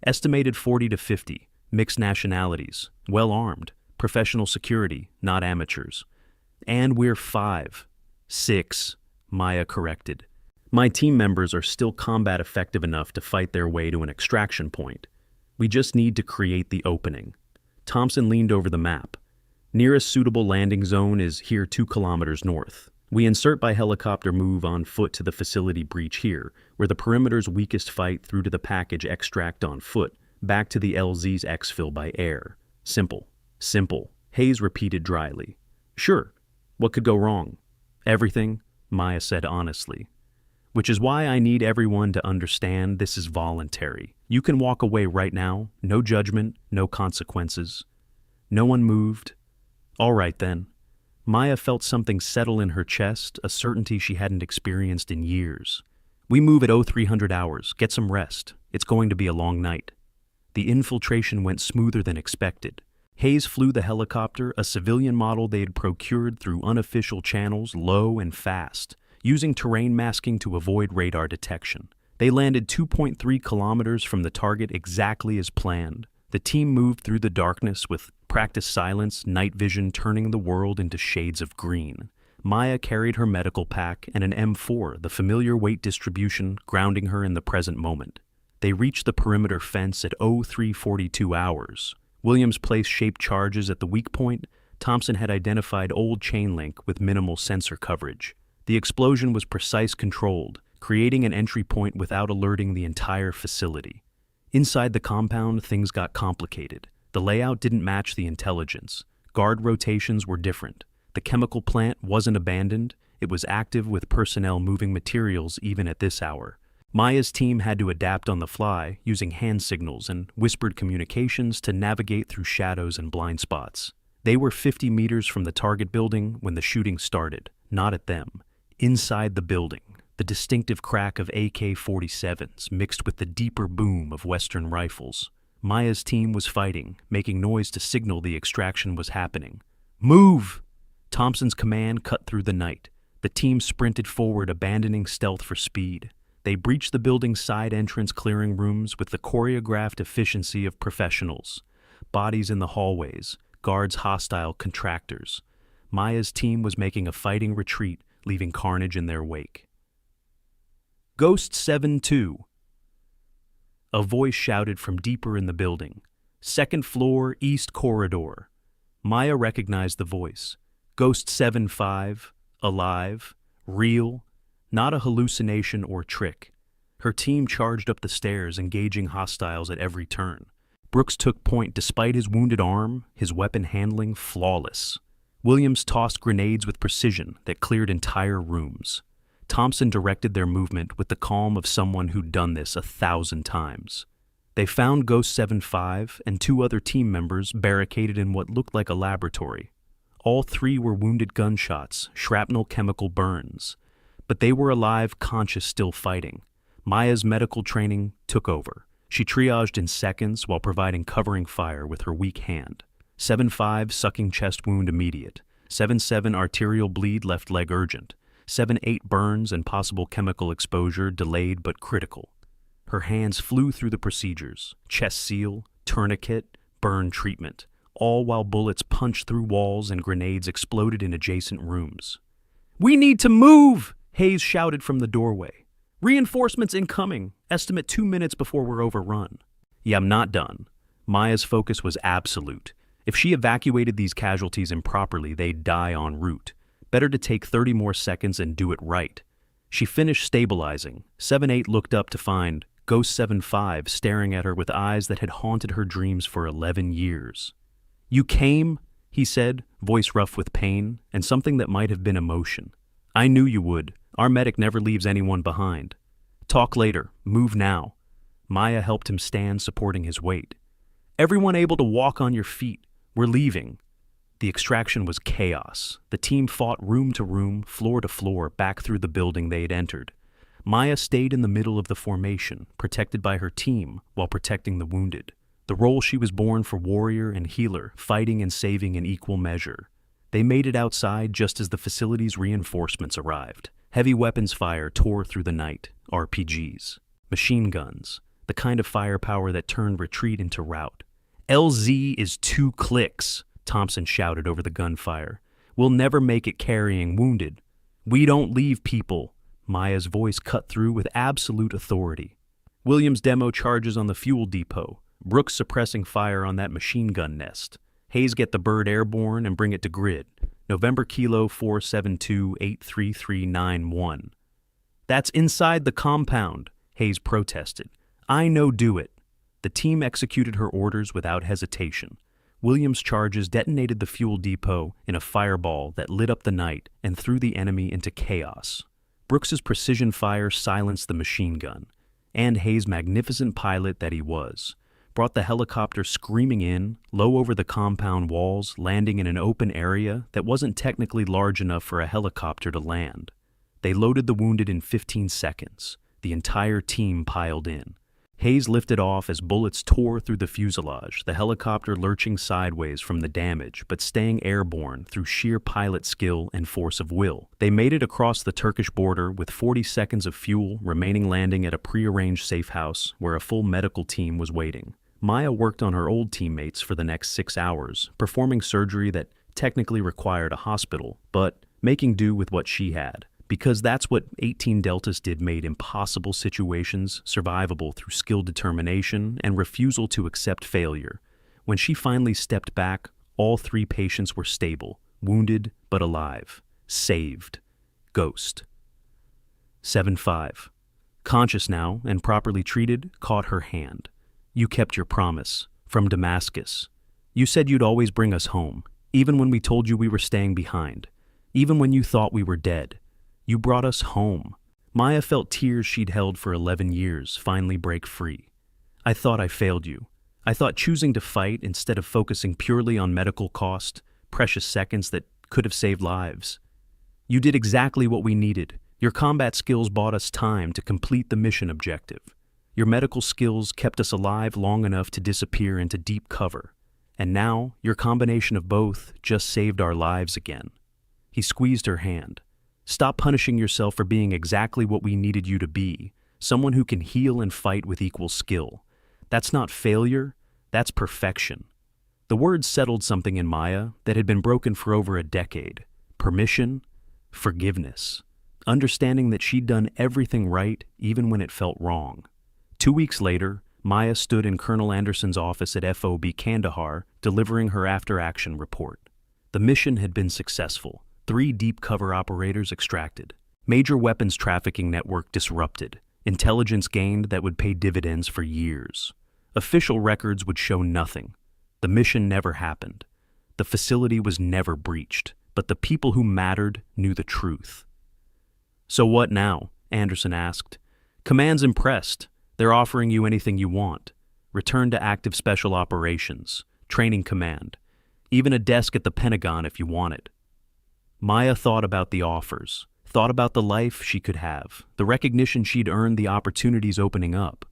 Estimated 40 to 50. Mixed nationalities. Well armed. Professional security, not amateurs. And we're 5. 6, Maya corrected. My team members are still combat effective enough to fight their way to an extraction point. We just need to create the opening." Thompson leaned over the map. Nearest suitable landing zone is here 2 kilometers north. We insert by helicopter, move on foot to the facility breach here, where the perimeter's weakest fight through to the package extract on foot, back to the LZ's exfil by air. Simple. Simple. Hayes repeated dryly. Sure. What could go wrong? Everything, Maya said honestly. Which is why I need everyone to understand this is voluntary. You can walk away right now, no judgment, no consequences. No one moved. All right then. Maya felt something settle in her chest, a certainty she hadn't experienced in years. We move at 0300 hours. Get some rest. It's going to be a long night. The infiltration went smoother than expected. Hayes flew the helicopter, a civilian model they had procured through unofficial channels, low and fast, using terrain masking to avoid radar detection. They landed 2.3 kilometers from the target exactly as planned. The team moved through the darkness with practiced silence, night vision turning the world into shades of green. Maya carried her medical pack and an M4, the familiar weight distribution, grounding her in the present moment. They reached the perimeter fence at 0342 hours. Williams placed shaped charges at the weak point. Thompson had identified old chain link with minimal sensor coverage. The explosion was precise controlled, creating an entry point without alerting the entire facility. Inside the compound, things got complicated. The layout didn't match the intelligence. Guard rotations were different. The chemical plant wasn't abandoned. It was active with personnel moving materials even at this hour. Maya's team had to adapt on the fly, using hand signals and whispered communications to navigate through shadows and blind spots. They were 50 meters from the target building when the shooting started, not at them. Inside the building, the distinctive crack of AK-47s mixed with the deeper boom of Western rifles. Maya's team was fighting, making noise to signal the extraction was happening. Move! Thompson's command cut through the night. The team sprinted forward, abandoning stealth for speed. They breached the building's side entrance clearing rooms with the choreographed efficiency of professionals. Bodies in the hallways, guards hostile contractors. Maya's team was making a fighting retreat, leaving carnage in their wake. Ghost 7-2. A voice shouted from deeper in the building. Second floor, east corridor. Maya recognized the voice. Ghost 7-5, alive, real, not a hallucination or trick. Her team charged up the stairs, engaging hostiles at every turn. Brooks took point despite his wounded arm, his weapon handling flawless. Williams tossed grenades with precision that cleared entire rooms. Thompson directed their movement with the calm of someone who'd done this 1,000 times. They found Ghost 7-5 and 2 other team members barricaded in what looked like a laboratory. All 3 were wounded gunshots, shrapnel chemical burns. But they were alive, conscious, still fighting. Maya's medical training took over. She triaged in seconds while providing covering fire with her weak hand. 7-5 sucking chest wound immediate. 7-7 arterial bleed left leg urgent. 7-8 burns and possible chemical exposure delayed but critical. Her hands flew through the procedures. Chest seal, tourniquet, burn treatment. All while bullets punched through walls and grenades exploded in adjacent rooms. "We need to move!" Hayes shouted from the doorway. "Reinforcements incoming. Estimate 2 minutes before we're overrun." "Yeah, I'm not done." Maya's focus was absolute. If she evacuated these casualties improperly, they'd die en route. Better to take 30 more seconds and do it right. She finished stabilizing. 7-8 looked up to find Ghost 7-5 staring at her with eyes that had haunted her dreams for 11 years. "You came," he said, voice rough with pain and something that might have been emotion. "I knew you would. Our medic never leaves anyone behind. Talk later. Move now." Maya helped him stand, supporting his weight. "Everyone able to walk on your feet. We're leaving." The extraction was chaos. The team fought room to room, floor to floor, back through the building they had entered. Maya stayed in the middle of the formation, protected by her team while protecting the wounded. The role she was born for, warrior and healer, fighting and saving in equal measure. They made it outside just as the facility's reinforcements arrived. Heavy weapons fire tore through the night, RPGs, machine guns, the kind of firepower that turned retreat into rout. "LZ is 2 clicks, Thompson shouted over the gunfire. "We'll never make it carrying wounded. We don't leave people." Maya's voice cut through with absolute authority. Williams' demo charges on the fuel depot. Brooks suppressing fire on that machine gun nest. Hayes, get the bird airborne and bring it to grid. November Kilo 472-83391. That's inside the compound, Hayes protested. I know do it. The team executed her orders without hesitation. Williams' charges detonated the fuel depot in a fireball that lit up the night and threw the enemy into chaos. Brooks's precision fire silenced the machine gun, and Hayes, magnificent pilot that he was, brought the helicopter screaming in, low over the compound walls, landing in an open area that wasn't technically large enough for a helicopter to land. They loaded the wounded in 15 seconds. The entire team piled in. Hayes lifted off as bullets tore through the fuselage, the helicopter lurching sideways from the damage, but staying airborne through sheer pilot skill and force of will. They made it across the Turkish border with 40 seconds of fuel remaining, landing at a prearranged safe house where a full medical team was waiting. Maya worked on her old teammates for the next 6 hours, performing surgery that technically required a hospital, but making do with what she had. Because that's what 18 Deltas did, made impossible situations survivable through skilled determination and refusal to accept failure. When she finally stepped back, all 3 patients were stable, wounded but alive, saved. Ghost. 7-5. Conscious now and properly treated, caught her hand. You kept your promise. From Damascus. You said you'd always bring us home, even when we told you we were staying behind, even when you thought we were dead. You brought us home. Maya felt tears she'd held for 11 years finally break free. I thought I failed you. I thought choosing to fight instead of focusing purely on medical cost, precious seconds that could have saved lives. You did exactly what we needed. Your combat skills bought us time to complete the mission objective. Your medical skills kept us alive long enough to disappear into deep cover. And now, your combination of both just saved our lives again. He squeezed her hand. Stop punishing yourself for being exactly what we needed you to be, someone who can heal and fight with equal skill. That's not failure, that's perfection. The words settled something in Maya that had been broken for over a decade. Permission, forgiveness, understanding that she'd done everything right even when it felt wrong. 2 weeks later, Maya stood in Colonel Anderson's office at FOB Kandahar, delivering her after-action report. The mission had been successful. 3 deep cover operators extracted. Major weapons trafficking network disrupted. Intelligence gained that would pay dividends for years. Official records would show nothing. The mission never happened. The facility was never breached, but the people who mattered knew the truth. So what now? Anderson asked. Command's impressed. They're offering you anything you want. Return to active special operations, training command, even a desk at the Pentagon if you want it. Maya thought about the offers, thought about the life she could have, the recognition she'd earned, the opportunities opening up.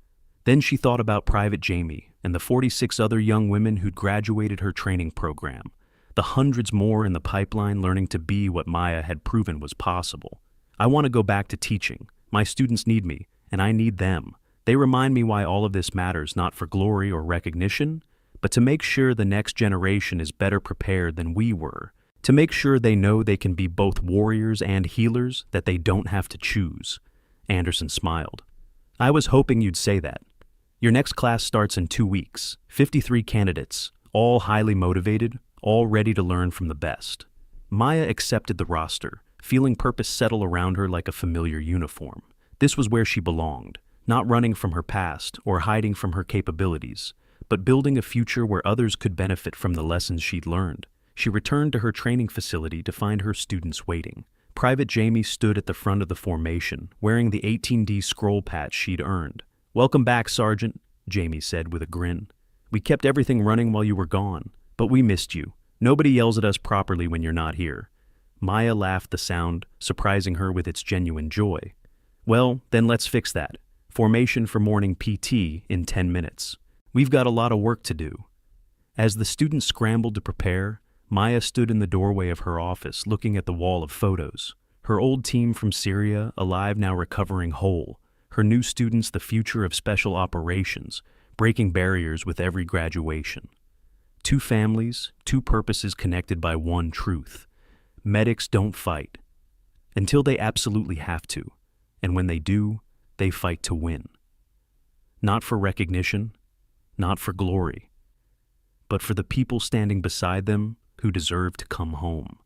Then she thought about Private Jamie and the 46 other young women who'd graduated her training program, the hundreds more in the pipeline learning to be what Maya had proven was possible. I want to go back to teaching. My students need me, and I need them. They remind me why all of this matters, not for glory or recognition, but to make sure the next generation is better prepared than we were. To make sure they know they can be both warriors and healers, that they don't have to choose. Anderson smiled. I was hoping you'd say that. Your next class starts in 2 weeks. 53 candidates, all highly motivated, all ready to learn from the best. Maya accepted the roster, feeling purpose settle around her like a familiar uniform. This was where she belonged, not running from her past or hiding from her capabilities, but building a future where others could benefit from the lessons she'd learned. She returned to her training facility to find her students waiting. Private Jamie stood at the front of the formation, wearing the 18D scroll patch she'd earned. Welcome back, Sergeant, Jamie said with a grin. We kept everything running while you were gone, but we missed you. Nobody yells at us properly when you're not here. Maya laughed, the sound surprising her with its genuine joy. Well, then let's fix that. Formation for morning PT in 10 minutes. We've got a lot of work to do. As the students scrambled to prepare, Maya stood in the doorway of her office looking at the wall of photos. Her old team from Syria, alive now recovering whole. Her new students, the future of special operations, breaking barriers with every graduation. 2 families, 2 purposes connected by one truth. Medics don't fight. Until they absolutely have to. And when they do, they fight to win. Not for recognition, not for glory, but for the people standing beside them who deserve to come home.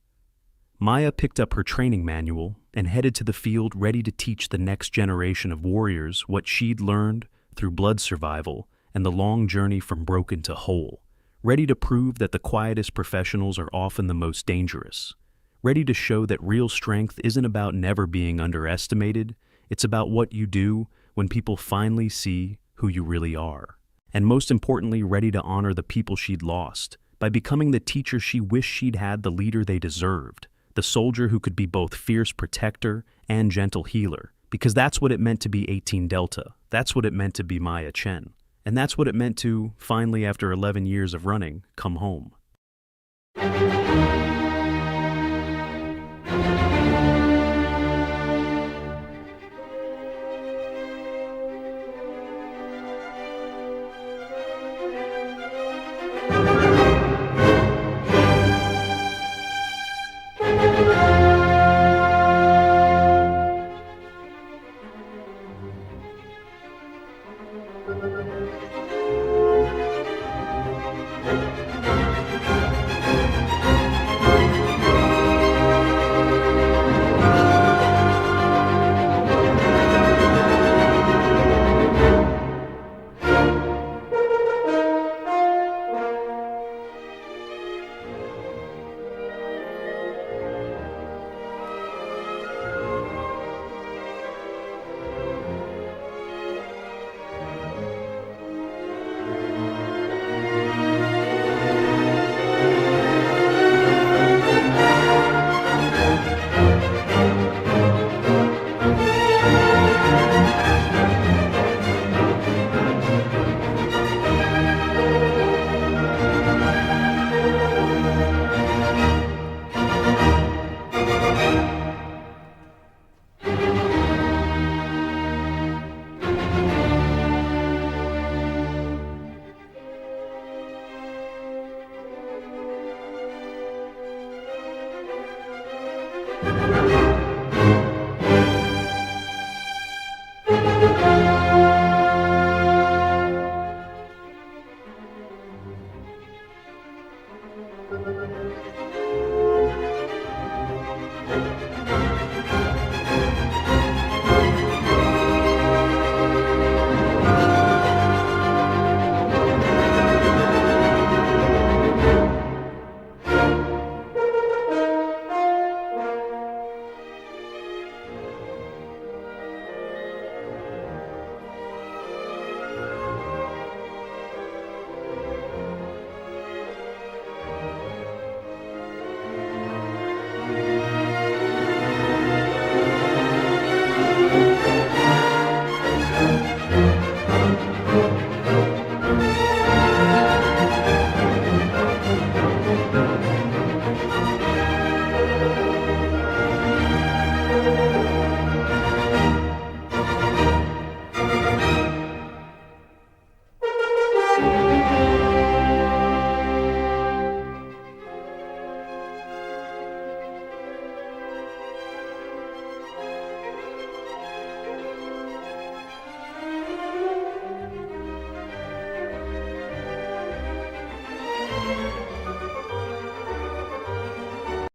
Maya picked up her training manual and headed to the field ready to teach the next generation of warriors what she'd learned through blood survival and the long journey from broken to whole, ready to prove that the quietest professionals are often the most dangerous, ready to show that real strength isn't about never being underestimated, it's about what you do when people finally see who you really are. And most importantly, ready to honor the people she'd lost by becoming the teacher she wished she'd had, the leader they deserved, the soldier who could be both fierce protector and gentle healer, because that's what it meant to be 18 Delta. That's what it meant to be Maya Chen. And that's what it meant to, finally, after 11 years of running, come home.